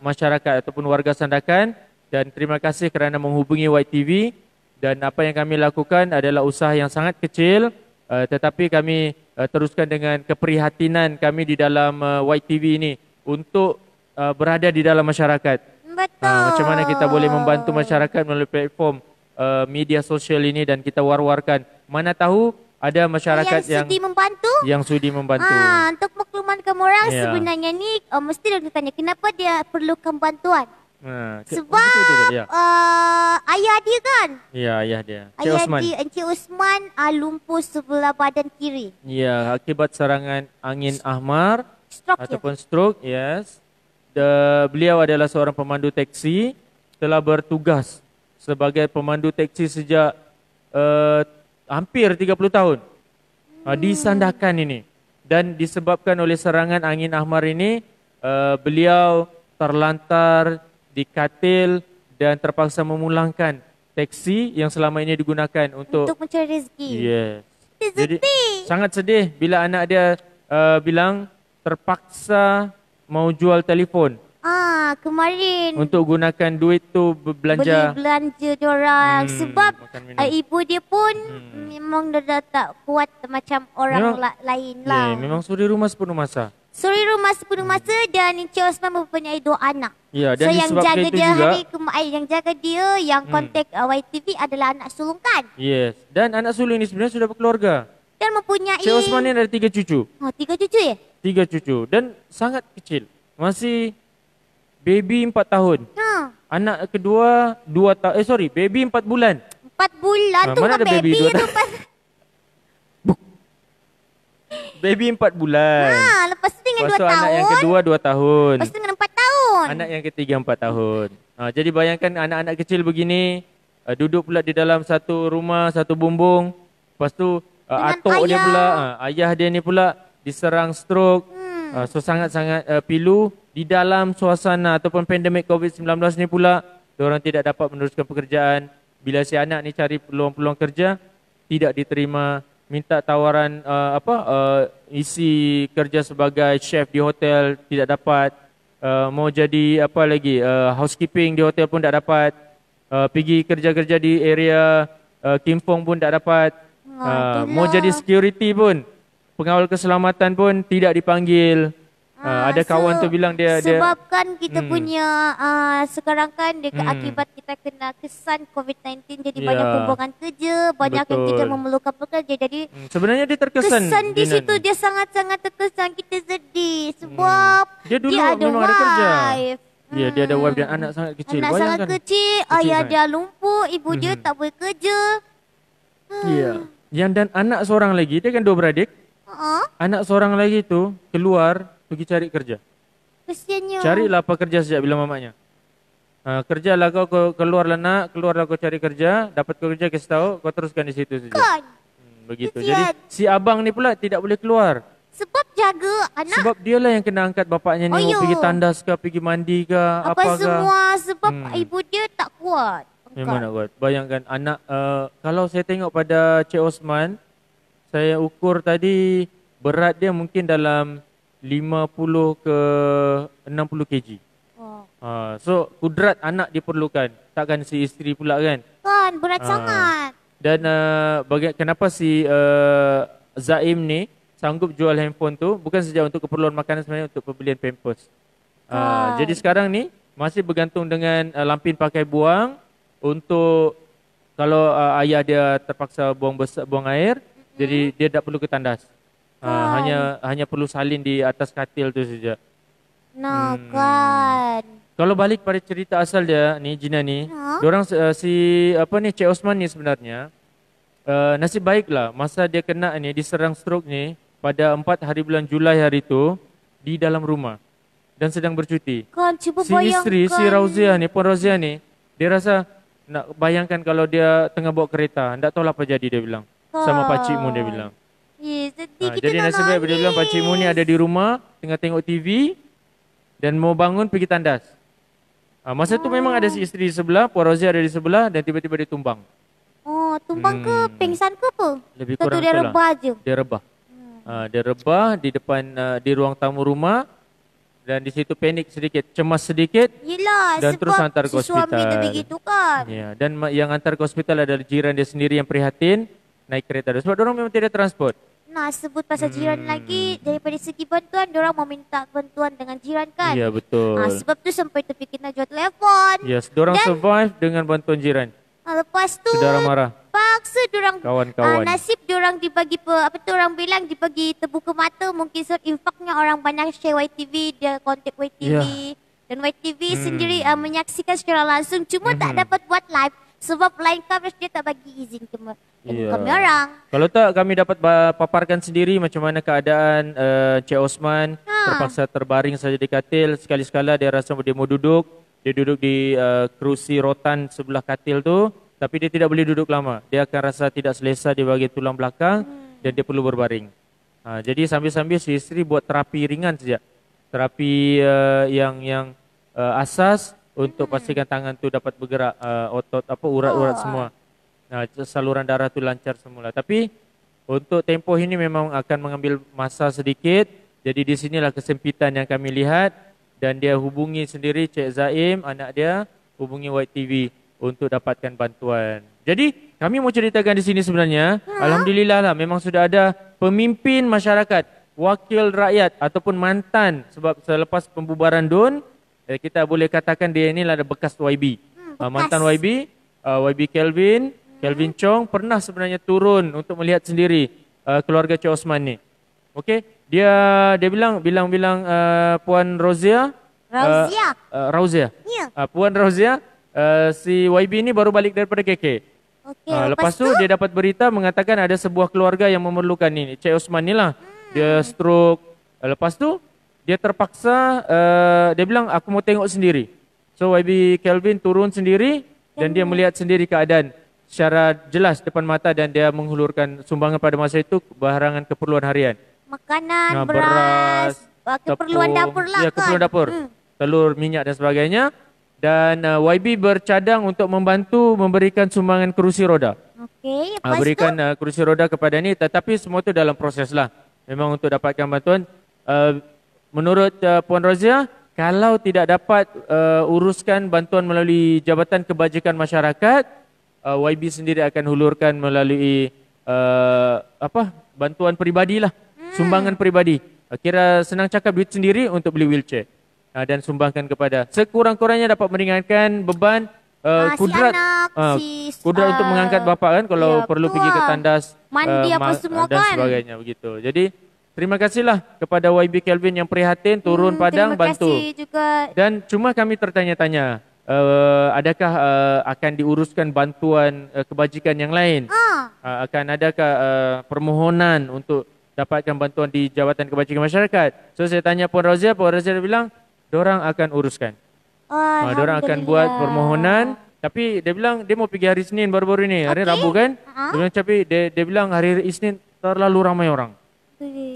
masyarakat ataupun warga Sandakan. Dan terima kasih kerana menghubungi YTV. Dan apa yang kami lakukan adalah usaha yang sangat kecil, tetapi kami teruskan dengan keprihatinan kami di dalam YTV ini untuk berada di dalam masyarakat. Betul. Macam mana kita boleh membantu masyarakat melalui platform media sosial ini dan kita war-warkan. Mana tahu ada masyarakat yang sudi membantu. Untuk makluman kamu orang sebenarnya ni mesti dia tanya kenapa dia perlukan bantuan. Sebab betul, ayah dia kan? Ya, ayah dia. Encik Osman lumpuh sebelah badan kiri. Ya, akibat serangan angin ahmar ataupun stroke, yes. Beliau adalah seorang pemandu teksi, telah bertugas sebagai pemandu teksi sejak hampir 30 tahun di Sandakan ini. Dan disebabkan oleh serangan angin ahmar ini, beliau terlantar di katil dan terpaksa memulangkan teksi yang selama ini digunakan untuk mencari rezeki. Yes. Jadi sangat sedih bila anak dia bilang terpaksa mau jual telefon. Kemarin untuk gunakan duit tu belanja. Beli belanja diorang sebab ibu dia pun memang dah tak kuat macam orang lain lah. Memang suri rumah sepenuh masa. Suri rumah sepenuh masa dan Encik Osman mempunyai 2 anak. Ya, dan so yang jaga dia juga, yang jaga dia yang kontak YTV adalah anak sulung kan? Yes. Dan anak sulung ini sebenarnya sudah berkeluarga. Dan mempunyai Encik Osman ni ada 3 cucu. 3 cucu ya? 3 cucu dan sangat kecil. Masih baby 4 tahun. Anak kedua 2 tahun. Baby 4 bulan. 4 bulan tu mana kan baby tu. Baby 4 bulan. Lepas tu dengan 2 tahun. Anak yang kedua 2 tahun. Lepas tu dengan 4 tahun. Anak yang ketiga 4 tahun. Jadi bayangkan anak-anak kecil begini duduk pula di dalam satu rumah, satu bumbung. Lepas tu atuk dia pula, ayah dia ni pula diserang stroke. So sangat-sangat pilu. Di dalam suasana ataupun pandemik COVID-19 ni pula, diorang tidak dapat meneruskan pekerjaan. Bila si anak ni cari peluang-peluang kerja, tidak diterima. Minta tawaran isi kerja sebagai chef di hotel, tidak dapat. Mau jadi housekeeping di hotel pun tak dapat. Pergi kerja-kerja di area Kim Fong pun tak dapat. Mau jadi security pun, pengawal keselamatan pun tidak dipanggil. Ada kawan tu bilang dia sebabkan kita punya sekarang kan akibat kita kena kesan COVID-19 jadi banyak pembuangan kerja, banyak yang tidak memerlukan pekerja. Jadi sebenarnya dia terkesan. Kesan di situ dia sangat-sangat terkesan, kita sedih sebab dia dulu ada memang ada kerja. Ya, dia ada wife dan anak sangat kecil. Anak sangat kecil, ayah dia lumpuh, ibu dia tak boleh kerja. Ya. Yang dan anak seorang lagi, dia kan 2 beradik. Anak seorang lagi tu keluar pergi cari kerja. Kesiannya. Carilah apa kerja sejak bila mamanya. Kerjalah kau keluarlah nak, keluarlah kau cari kerja, dapat kerja kasih tahu, kau teruskan di situ saja. Kan? Begitu. Kesian. Jadi si abang ni pula tidak boleh keluar. Sebab jaga anak. Sebab dialah yang kena angkat bapaknya ni pergi tandas ke, pergi mandi ke, apa semua sebab ibu dia tak kuat. Memang nak kuat. Bayangkan anak, kalau saya tengok pada Cik Osman, saya ukur tadi berat dia mungkin dalam 50 ke 60 kg. So kudrat anak diperlukan. Takkan si isteri pula kan? Kan berat sangat. Dan kenapa si Zaim ni sanggup jual handphone tu bukan saja untuk keperluan makanan, sebenarnya untuk pembelian pampers. Jadi sekarang ni masih bergantung dengan lampin pakai buang untuk kalau ayah dia terpaksa buang air, jadi dia tak perlu ke tandas. Hanya perlu salin di atas katil tu saja. Kan. Kalau balik pada cerita asal dia ni, Gina ni, diorang Cik Osman ni sebenarnya nasib baiklah masa dia kena ni diserang stroke ni pada 4 hari bulan Julai hari tu di dalam rumah dan sedang bercuti. Kan, cuba si isteri si Puan Rauzia ni, dia rasa nak bayangkan kalau dia tengah bawa kereta, tak tahu apa jadi dia bilang. Sama pakcik Mun dia bilang. Jadi nasib baik dia bilang pakcik Mun ni ada di rumah tengah tengok TV dan mau bangun pergi tandas. Masa tu memang ada si isteri di sebelah, Puan Rauzia ada di sebelah dan tiba-tiba dia tumbang. Tumbang ke pingsan ke apa? Lebih kurang dia rebah je. Dia rebah. Dia rebah di depan di ruang tamu rumah dan di situ panik sedikit, cemas sedikit. Yelah, dan terus hantar ke hospital. Suami dia begitu kan. Ya, dan yang hantar ke hospital adalah jiran dia sendiri yang prihatin naik kereta. Sebab diorang memang tidak transport. Sebut pasal jiran lagi, daripada segi bantuan, diorang mau minta bantuan dengan jiran kan. Ya, betul. Sebab tu sampai terfikir nak jual telefon. Yes, diorang survive dengan bantuan jiran. Lepas tu saudara marah. Paksa diorang kawan-kawan. Nasib diorang dibagi orang bilang dibagi terbuka mata, mungkin sebab infaknya orang banyak share YTV, dia kontak YTV. Dan YTV sendiri menyaksikan secara langsung, cuma tak dapat buat live sebab line coverage dia tak bagi izin ke kami orang. Kalau tak kami dapat paparkan sendiri macam mana keadaan Cik Osman terpaksa terbaring saja di katil. Sekali-sekala dia rasa dia mau duduk. Dia duduk di kerusi rotan sebelah katil tu, tapi dia tidak boleh duduk lama. Dia akan rasa tidak selesa di bahagian tulang belakang dan dia perlu berbaring. Jadi sambil-sambil si isteri buat terapi ringan saja. terapi yang asas untuk pastikan tangan tu dapat bergerak, otot urat-urat semua. Saluran darah tu lancar semula. Tapi untuk tempoh ini memang akan mengambil masa sedikit. Jadi di sinilah kesempitan yang kami lihat, dan dia hubungi sendiri Cik Zaim, anak dia, hubungi White TV untuk dapatkan bantuan. Jadi kami mau ceritakan di sini sebenarnya, alhamdulillah lah memang sudah ada pemimpin masyarakat, wakil rakyat ataupun mantan, sebab selepas pembubaran DUN, kita boleh katakan dia inilah bekas YB. Mantan YB, YB Kelvin Chong pernah sebenarnya turun untuk melihat sendiri keluarga Cik Osman ni. Okey, dia bilang Puan Rauzia. Puan Rauzia, si YB ni baru balik daripada KK. Okay, lepas tu dia dapat berita mengatakan ada sebuah keluarga yang memerlukan ni. Cik Osman ni lah. Dia stroke. Lepas tu dia terpaksa, dia bilang aku mau tengok sendiri. So YB Kelvin turun sendiri dan dia melihat sendiri keadaan secara jelas depan mata, dan dia menghulurkan sumbangan pada masa itu barangan keperluan harian. Makanan, beras, keperluan dapur lah kan. Ya, keperluan dapur. Telur, minyak dan sebagainya. Dan YB bercadang untuk membantu memberikan sumbangan kerusi roda. Okey, berikan kerusi roda kepada ni, tetapi semua tu dalam proses lah. Memang untuk dapatkan bantuan. Menurut Puan Razia, kalau tidak dapat uruskan bantuan melalui Jabatan Kebajikan Masyarakat, YB sendiri akan hulurkan melalui bantuan peribadi lah. Sumbangan peribadi. Kira senang cakap duit sendiri untuk beli wheelchair. Dan sumbangkan kepada sekurang-kurangnya dapat meringankan beban kudrat kudrat untuk mengangkat bapa kan kalau perlu pergi ke tandas mandi apa semua dan sebagainya begitu. Jadi terima kasihlah kepada YB Kelvin yang prihatin turun padang bantu. Juga. Dan cuma kami tertanya-tanya, adakah akan diuruskan bantuan kebajikan yang lain? Akan adakah permohonan untuk dapatkan bantuan di Jabatan Kebajikan Masyarakat? So saya tanya Puan Razia bilang diorang akan uruskan. Diorang akan buat permohonan. Tapi dia bilang dia mau pergi hari Isnin baru-baru ni. Hari Rabu kan? Tapi dia bilang hari Isnin terlalu ramai orang.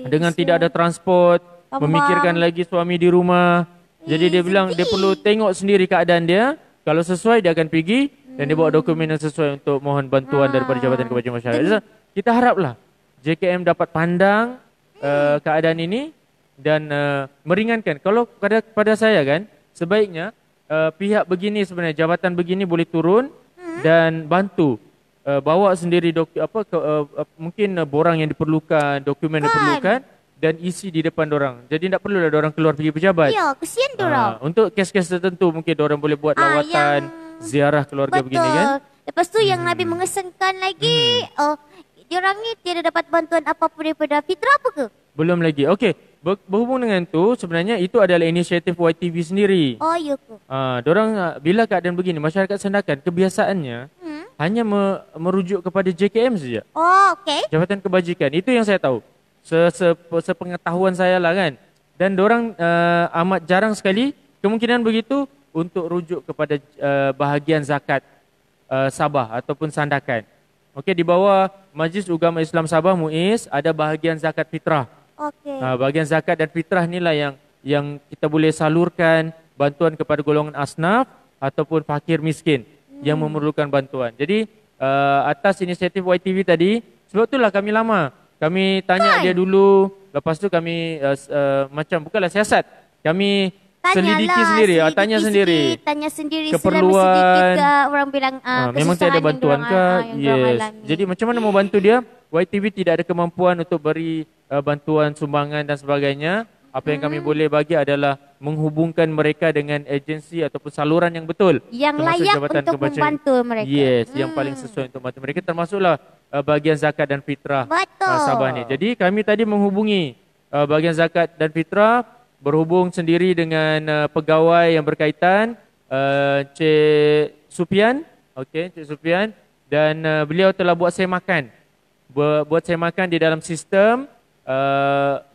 Dengan tidak ada transport, memikirkan lagi suami di rumah. Jadi dia bilang dia perlu tengok sendiri keadaan dia. Kalau sesuai dia akan pergi dan dia bawa dokumen yang sesuai untuk mohon bantuan daripada Jabatan Kebajikan Masyarakat. Kita haraplah JKM dapat pandang keadaan ini dan meringankan. Kalau pada saya kan, sebaiknya pihak begini sebenarnya, jabatan begini boleh turun dan bantu. Bawa sendiri mungkin borang yang diperlukan, dokumen yang diperlukan dan isi di depan dorang. Jadi tak perlulah dorang keluar pergi pejabat. Ya, kesian dorang. Untuk kes-kes tertentu mungkin dorang boleh buat lawatan, ziarah keluarga begini kan. Lepas tu yang lebih mengesankan lagi, diorang ni tiada dapat bantuan apa-apa daripada Fitra apa ke? Belum lagi. Okey. Berhubung dengan tu, sebenarnya itu adalah inisiatif YTV sendiri. Oh, ya ke? Dorang bila keadaan begini, masyarakat Sandakan kebiasaannya hanya merujuk kepada JKM saja. Oh, okey. Jabatan Kebajikan. Itu yang saya tahu. Sepengetahuan saya lah kan. Dan dorang amat jarang sekali kemungkinan begitu untuk rujuk kepada bahagian zakat Sabah ataupun Sandakan. Okey, di bawah Majlis Ugama Islam Sabah MUIS ada bahagian zakat fitrah. Okay. Bahagian zakat dan fitrah inilah yang kita boleh salurkan bantuan kepada golongan asnaf ataupun fakir miskin yang memerlukan bantuan. Jadi atas inisiatif YTV tadi, sebab itulah kami lama. Kami tanya dia dulu, lepas tu kami bukanlah siasat. Kami selidiki sendiri, tanya sendiri keperluan. Orang bilang memang tiada bantuan ke? Yes. Jadi macam mana mau bantu dia? YTV tidak ada kemampuan untuk beri bantuan sumbangan dan sebagainya. Apa yang kami boleh bagi adalah menghubungkan mereka dengan agensi ataupun saluran yang betul, yang layak untuk membantu mereka. Yes, yang paling sesuai untuk membantu mereka, termasuklah bahagian zakat dan fitrah Sabah ni. Jadi kami tadi menghubungi bahagian zakat dan fitrah, berhubung sendiri dengan pegawai yang berkaitan, Cik Supian. Okey, Cik Supian, dan beliau telah buat saya makan. Buat saya makan di dalam sistem,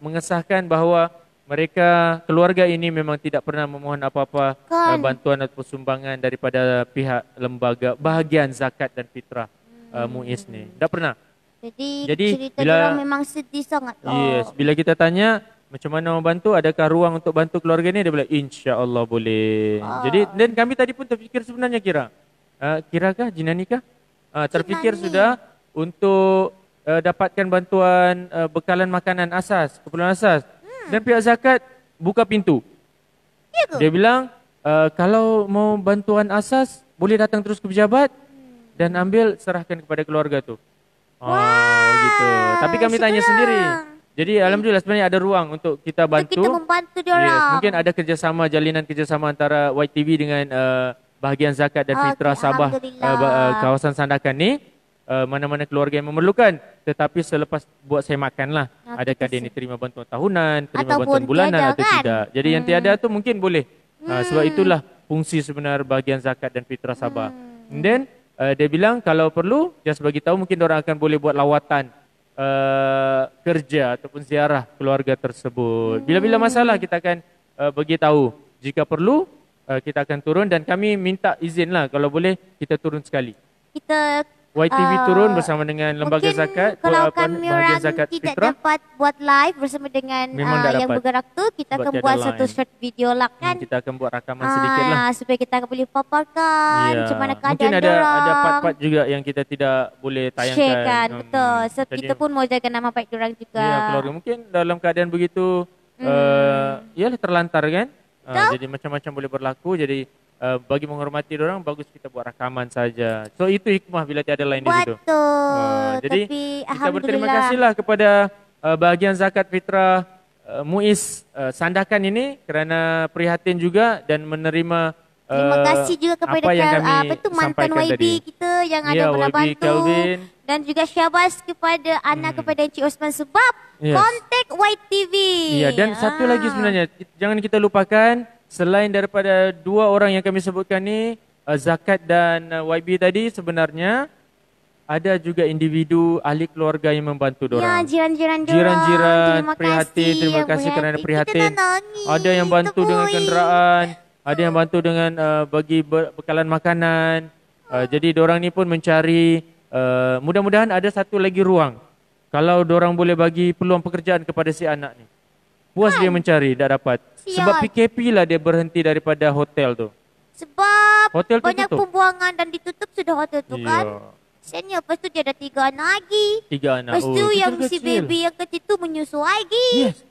mengesahkan bahawa mereka, keluarga ini memang tidak pernah memohon apa-apa bantuan atau sumbangan daripada pihak lembaga bahagian zakat dan fitrah MUIS ni. Tak pernah. Jadi cerita bila memang sedih sangat. Yes, bila kita tanya, macam mana mau bantu, adakah ruang untuk bantu keluarga ni? Dia bilang insya-Allah boleh. Jadi dan kami tadi pun terfikir sebenarnya kirakah Jinanikah? Terfikir sudah untuk dapatkan bantuan bekalan makanan asas, keperluan asas. Dan pihak zakat buka pintu. Dia bilang kalau mau bantuan asas boleh datang terus ke pejabat dan ambil serahkan kepada keluarga tu. Gitu. Tapi kami tanya sendiri. Jadi alhamdulillah sebenarnya ada ruang untuk kita bantu. Kita membantu dia orang. Mungkin ada jalinan kerjasama antara YTV dengan bahagian zakat dan fitrah Sabah kawasan Sandakan ni. Mana-mana keluarga yang memerlukan. Tetapi selepas buat saya makan lah. Adakah dia ni terima bantuan tahunan, terima bantuan bulanan atau tidak. Jadi yang tiada tu mungkin boleh. Sebab itulah fungsi sebenar bahagian zakat dan fitrah Sabah. And then dia bilang kalau perlu, just bagi tahu mungkin orang akan boleh buat lawatan kerja ataupun ziarah keluarga tersebut. Bila-bila masalah kita akan bagi tahu. Jika perlu kita akan turun dan kami minta izin lah kalau boleh kita turun sekali. Kita YTV turun bersama dengan lembaga zakat. Kalau kami orang tidak dapat buat live bersama dengan yang bergerak tu, kita akan buat satu short video lah kan. Kita akan buat rakaman sedikit lah. Supaya kita akan boleh paparkan macam mana keadaan mungkin ada part-part juga yang kita tidak boleh tayangkan. Share kan, betul. So kita pun mau jaga nama baik diorang juga. Ya, keluarga mungkin dalam keadaan begitu, ialah terlantar kan. Jadi macam-macam boleh berlaku. Jadi bagi menghormati orang bagus kita buat rakaman saja. So itu hikmah bila tiada lain di situ. Jadi kita berterima kasihlah kepada bahagian zakat fitrah Muiz Sandakan ini kerana prihatin juga dan menerima terima kasih juga kepada mantan YB kita yang ada pernah bantu Kelvin. Dan juga syabas kepada anak kepada Encik Osman sebab kontak YTV. Ya, dan satu lagi sebenarnya jangan kita lupakan. Selain daripada dua orang yang kami sebutkan ni, Zakat dan YB tadi, sebenarnya ada juga individu ahli keluarga yang membantu diorang. Ya, jiran-jiran prihatin, terima kasih kerana prihatin. Ada yang bantu dengan kenderaan, ada yang bantu dengan bagi bekalan makanan. Jadi diorang ni pun mencari, mudah-mudahan ada satu lagi ruang. Kalau diorang boleh bagi peluang pekerjaan kepada si anak ni. Puas dia mencari, tak dapat. Sebab PKP lah dia berhenti daripada hotel tu. Sebab hotel banyak pembuangan dan ditutup sudah hotel tu kan. Senior, lepas tu dia ada 3 anak lagi. 3 anak. Lepas tu yang si baby yang kecil tu menyusu lagi. Yes.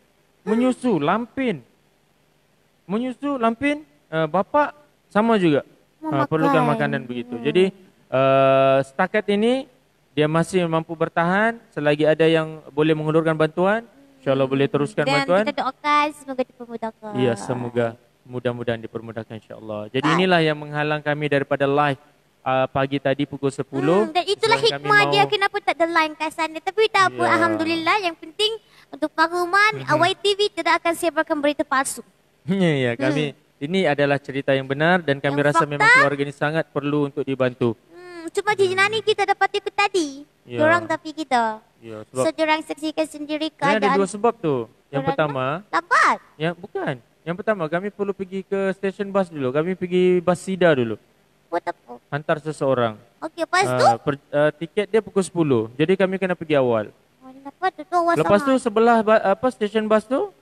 Menyusu, lampin. Menyusu, lampin, bapa sama juga. Perlukan makanan begitu. Jadi setakat ini dia masih mampu bertahan selagi ada yang boleh menghulurkan bantuan. InsyaAllah boleh teruskan bantuan. Dan kita doakan semoga dipermudahkan. Ya, semoga mudah-mudahan dipermudahkan insyaAllah. Jadi inilah yang menghalang kami daripada live pagi tadi pukul 10. Dan itulah hikmah dia kenapa tak ada line kat sana. Tapi tak apa, alhamdulillah. Yang penting untuk makluman, YTV tidak akan sebarkan berita palsu. Ya, kami ini adalah cerita yang benar dan kami rasa memang keluarga ini sangat perlu untuk dibantu. Cuma Jinani kita dapat ikut tadi. Diorang tapi kita. Ya, sebab so diorang saksikan sendiri keadaan. Ada 2 sebab tu. Yang pertama, lambat. Bukan. Yang pertama kami perlu pergi ke stesen bas dulu. Kami pergi bas Sida dulu. Buat apa? Hantar seseorang. Okey, lepas tu tiket dia pukul 10. Jadi kami kena pergi awal. Lepas tu sebelah stesen bas tu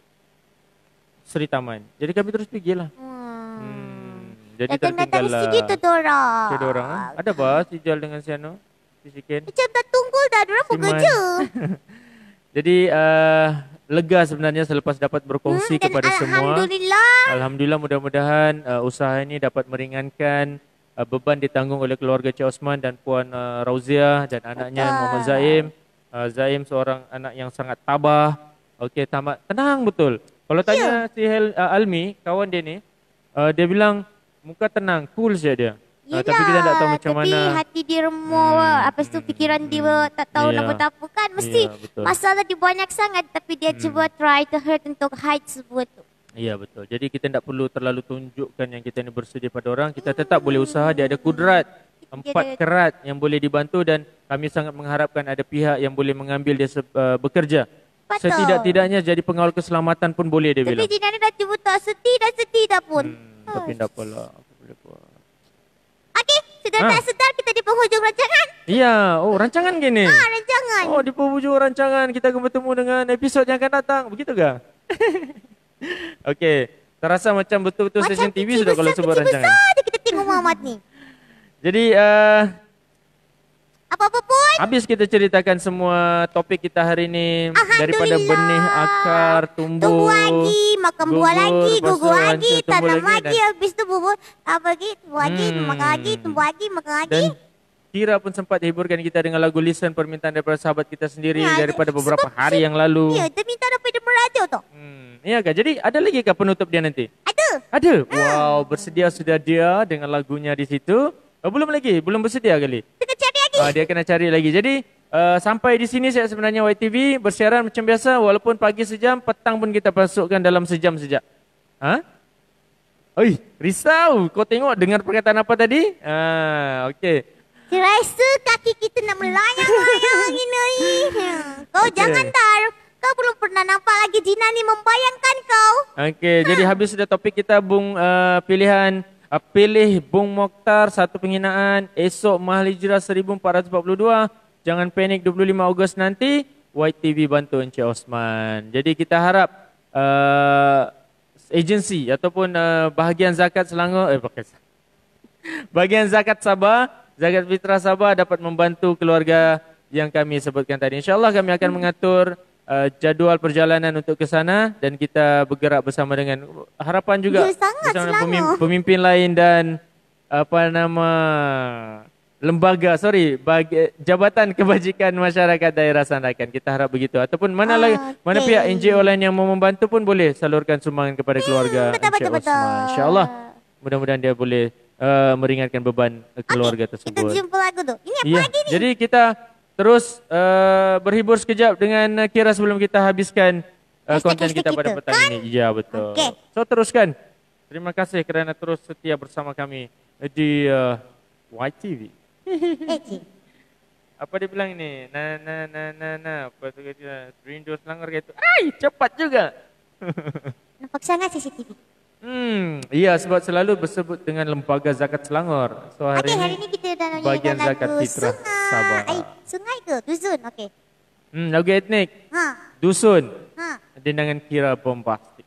Seri Taman. Jadi kami terus pergilah. Jadi tertinggal lah. Segitu dorang. Ada bas Sijal dengan Siano. Macam tak tunggu dah, diorang bekerja. Jadi lega sebenarnya selepas dapat berkongsi kepada semua. Alhamdulillah mudah-mudahan usaha ini dapat meringankan beban ditanggung oleh keluarga Cik Osman dan Puan Rauziah dan anaknya Muhammad Zaim. Zaim seorang anak yang sangat tabah. Okey, tenang betul. Kalau tanya si Almi, kawan dia ni, dia bilang muka tenang, cool saja dia. Tapi kita tak tahu macam mana. Tapi hati dia remuk. Apa tu fikiran dia tak tahu apa-apa kan. Mesti masalah dia banyak sangat. Tapi dia cuba try to hurt untuk hide semua tu. Ya, betul. Jadi kita tak perlu terlalu tunjukkan yang kita ni bersedia pada orang. Kita tetap boleh usaha. Dia ada kudrat. 4 kerat yang boleh dibantu. Dan kami sangat mengharapkan ada pihak yang boleh mengambil dia bekerja. Betul. Setidak-tidaknya jadi pengawal keselamatan pun boleh dia bilang. Tapi Cik Nani dah cuba tak sedih dah pun. Tapi tak apalah. Okey, sudah tak sedar kita di penghujung rancangan. Ya, rancangan gini. Rancangan. Di penghujung rancangan kita akan bertemu dengan episod yang akan datang. Begitu ke? Okey, terasa macam betul-betul stesen TV sudah kalau sebut rancangan. Macam kita tengok Muhammad ni. Jadi apa-apa pun. habis kita ceritakan semua topik kita hari ini daripada benih, akar, tumbuh lagi, makan buah lagi, gugur lagi, tanam lagi, habis tu bubur apa lagi, tumbuh lagi, makan lagi, tumbuh lagi, makan lagi. Dan Kira pun sempat hiburkan kita dengan lagu Listen permintaan daripada sahabat kita sendiri daripada beberapa hari yang lalu. Ya, dia minta daripada radio tu. Iya kah? Jadi ada lagi kah penutup dia nanti? Ada. Wow, bersedia sudah dia dengan lagunya di situ. Belum lagi, belum bersedia kali. Kita cari lagi. Dia kena cari lagi. Jadi sampai di sini saya sebenarnya YTV bersiaran macam biasa, walaupun pagi sejam, petang pun kita masukkan dalam sejam saja. Oi, risau. Kau tengok dengar perkataan apa tadi? Okey. Rasa kaki kita nak melayang-layang ini. Kau jangan dar. Kau belum pernah nampak lagi Gina ni membayangkan kau. Okey, jadi habis sudah topik kita Bung pilihan pilih Bung Mokhtar satu penghinaan esok Mahal Hijrah 1442. Jangan panik 25 Ogos nanti YTV bantu Encik Osman. Jadi kita harap agensi ataupun bahagian zakat Selangor bahagian zakat Sabah, zakat fitrah Sabah dapat membantu keluarga yang kami sebutkan tadi. InsyaAllah kami akan mengatur jadual perjalanan untuk ke sana dan kita bergerak bersama dengan harapan juga bersama pemimpin lain dan Jabatan Kebajikan Masyarakat Daerah Sandakan. Kita harap begitu. Ataupun mana pihak NGO lain yang mau membantu pun boleh salurkan sumbangan kepada keluarga Encik Osman. InsyaAllah mudah-mudahan dia boleh meringankan beban keluarga tersebut. Kita jumpa lagu tu. Ini apa lagi ni? Jadi kita terus berhibur sekejap dengan Kira sebelum kita habiskan konten kita pada petang ini. Ya, betul. Okay. So teruskan. Terima kasih kerana terus setia bersama kami di YTV. Apa dia bilang ini? Apa tu kata? Rindu Selangor gitu. Cepat juga. Nampak sangat CCTV. Iya, sebab selalu bersebut dengan Lembaga Zakat Selangor. So hari ini kita dah bagian zakat fitrah Sabah. Sungai ke? Dusun? Okey. Lagu etnik. Dusun. Dengan Kira Bombastik.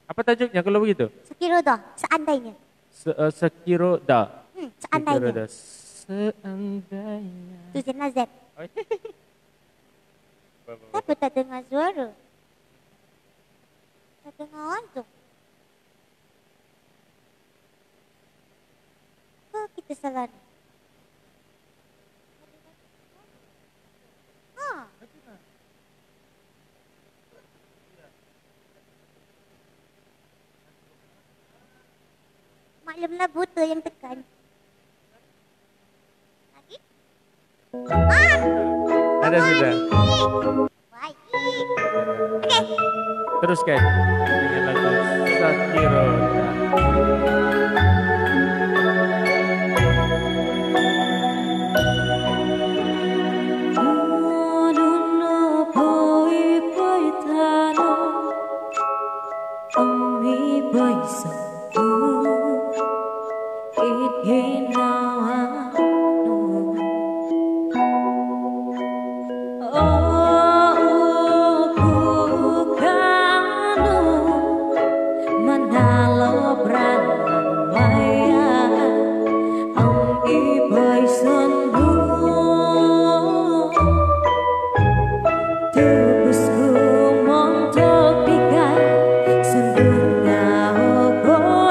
Apa tajuknya kalau begitu? Sekiro dah, seandainya. Sekiro dah. Seandainya. Seandainya. Tu jenazah. Tapi tak dengar suara. Tak dengar langsung. Kok kita salah? Maklumlah buta yang tekan. Lagi? Ada sudah. Baik. Okey. Teruskan dengan lagu Sakiro.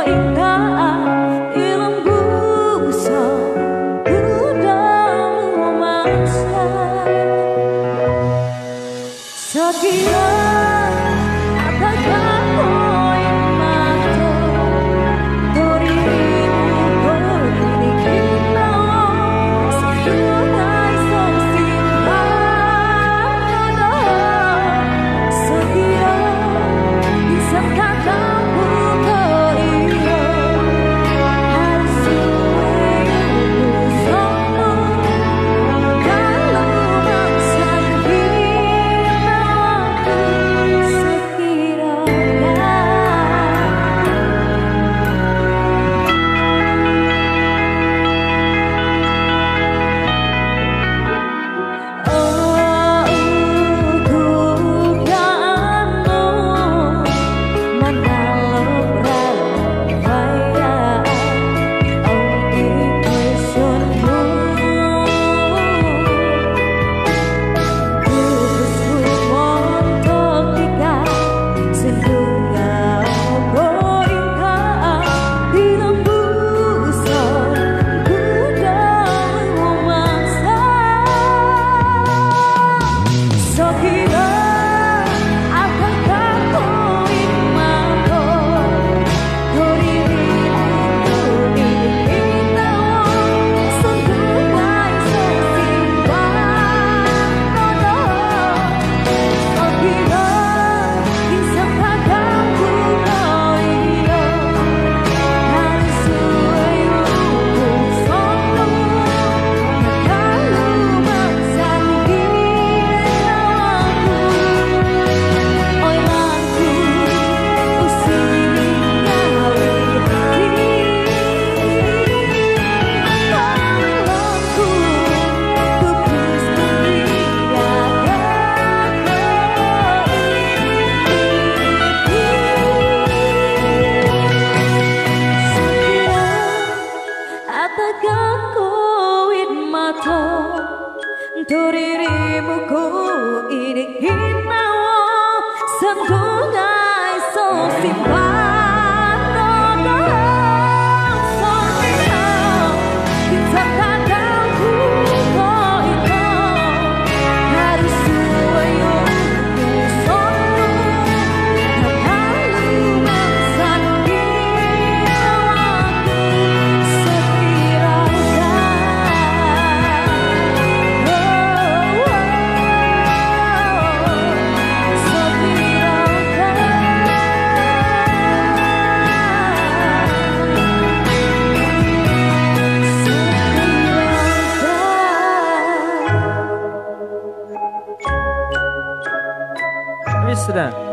Indah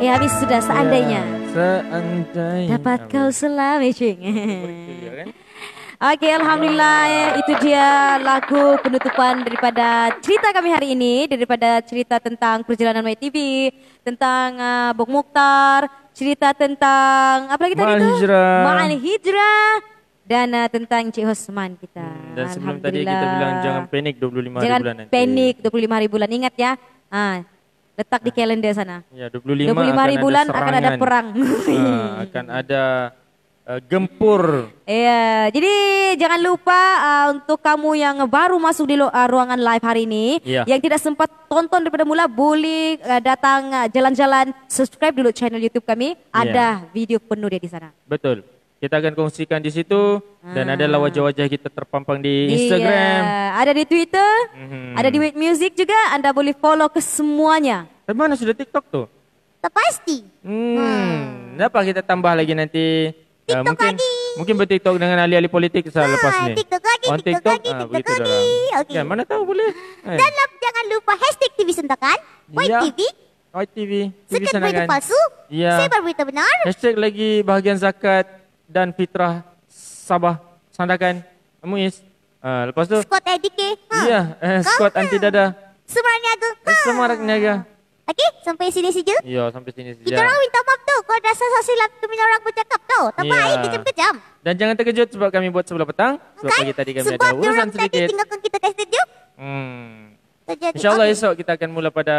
habis sudah seandainya. Seandainya. Dapat kau selami cing. Oke, alhamdulillah itu dia lagu penutupan daripada cerita kami hari ini, daripada cerita tentang perjalanan YTV, tentang Bok Mokhtar, cerita tentang apa lagi tadi itu? Ma'al Hijrah dan tentang Cik Hosman kita. Dan sebelum tadi kita bilang jangan panik 25 jangan hari bulan nanti. Jangan panik 25 hari bulan, ingat ya. Letak di kalender sana. Ya, 25 hari bulan akan ada perang. Akan ada gempur. Iya, jadi jangan lupa untuk kamu yang baru masuk di ruangan live hari ini, yang tidak sempat tonton daripada mula, boleh datang jalan-jalan, subscribe dulu channel YouTube kami, ada video penuh dia di sana. Betul. Kita akan kongsikan di situ dan ada wajah-wajah kita terpampang di Instagram. Ada di Twitter, ada di Wait Music juga, Anda boleh follow ke semuanya. Tapi mana sudah TikTok tuh? Tak pasti. Kenapa kita tambah lagi nanti? TikTok lagi. Mungkin bertiktok dengan ahli-ahli politik lepas ni. TikTok lagi, TikTok lagi, TikTok lagi. Okay. Ya, mana tahu boleh. Dan jangan lupa hashtag TV Sentakan, YTV. YTV, TV Sekat berita palsu, sebar berita benar. Hashtag lagi bahagian zakat dan fitrah Sabah Sandakan. Muiz. Lepas tu. Squad ADK. Ya, squad anti dada. Semarak Niaga. Semarak Niaga. Okey, sampai sini saja. Ya, sampai sini saja. Kita orang minta maaf tu kalau ada salah silap kami orang bercakap tu. Tak baik, kejam-kejam. Dan jangan terkejut sebab kami buat sebelah petang. Sebab pagi tadi kami ada urusan sedikit. Sebab dia tinggalkan kita kat studio. InsyaAllah esok kita akan mula pada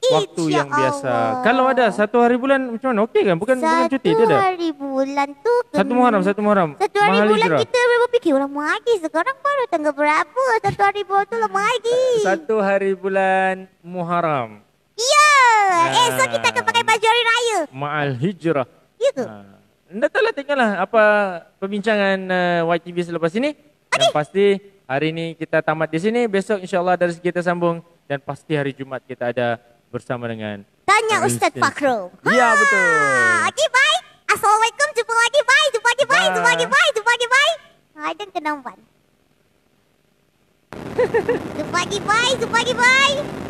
waktu yang biasa. Kalau ada 1 hari bulan macam mana? Okey kan? Bukan cuti dia dah. 1 hari bulan tu. 1 Muharram. 1 hari bulan kita memang fikir lama lagi. Sekarang baru tanggal berapa? 1 hari bulan tu lama lagi. 1 hari bulan Muharram. Esok kita akan pakai baju hari raya. Ma'al Hijrah. Ya ke? Datanglah tengoklah apa perbincangan YTV selepas ini. Dan pasti hari ini kita tamat di sini. Besok insyaAllah dari kita sambung. Dan pasti hari Jumaat kita ada bersama dengan Tanya Ustaz Fakhrul. Ya, betul. Okey, bye. Assalamualaikum. Jumpa lagi. Bye. Jumpa lagi. Bye. Jumpa lagi. Bye. Jumpa lagi. Bye. Dan kenampan. Jumpa lagi. Bye. Jumpa lagi. Bye.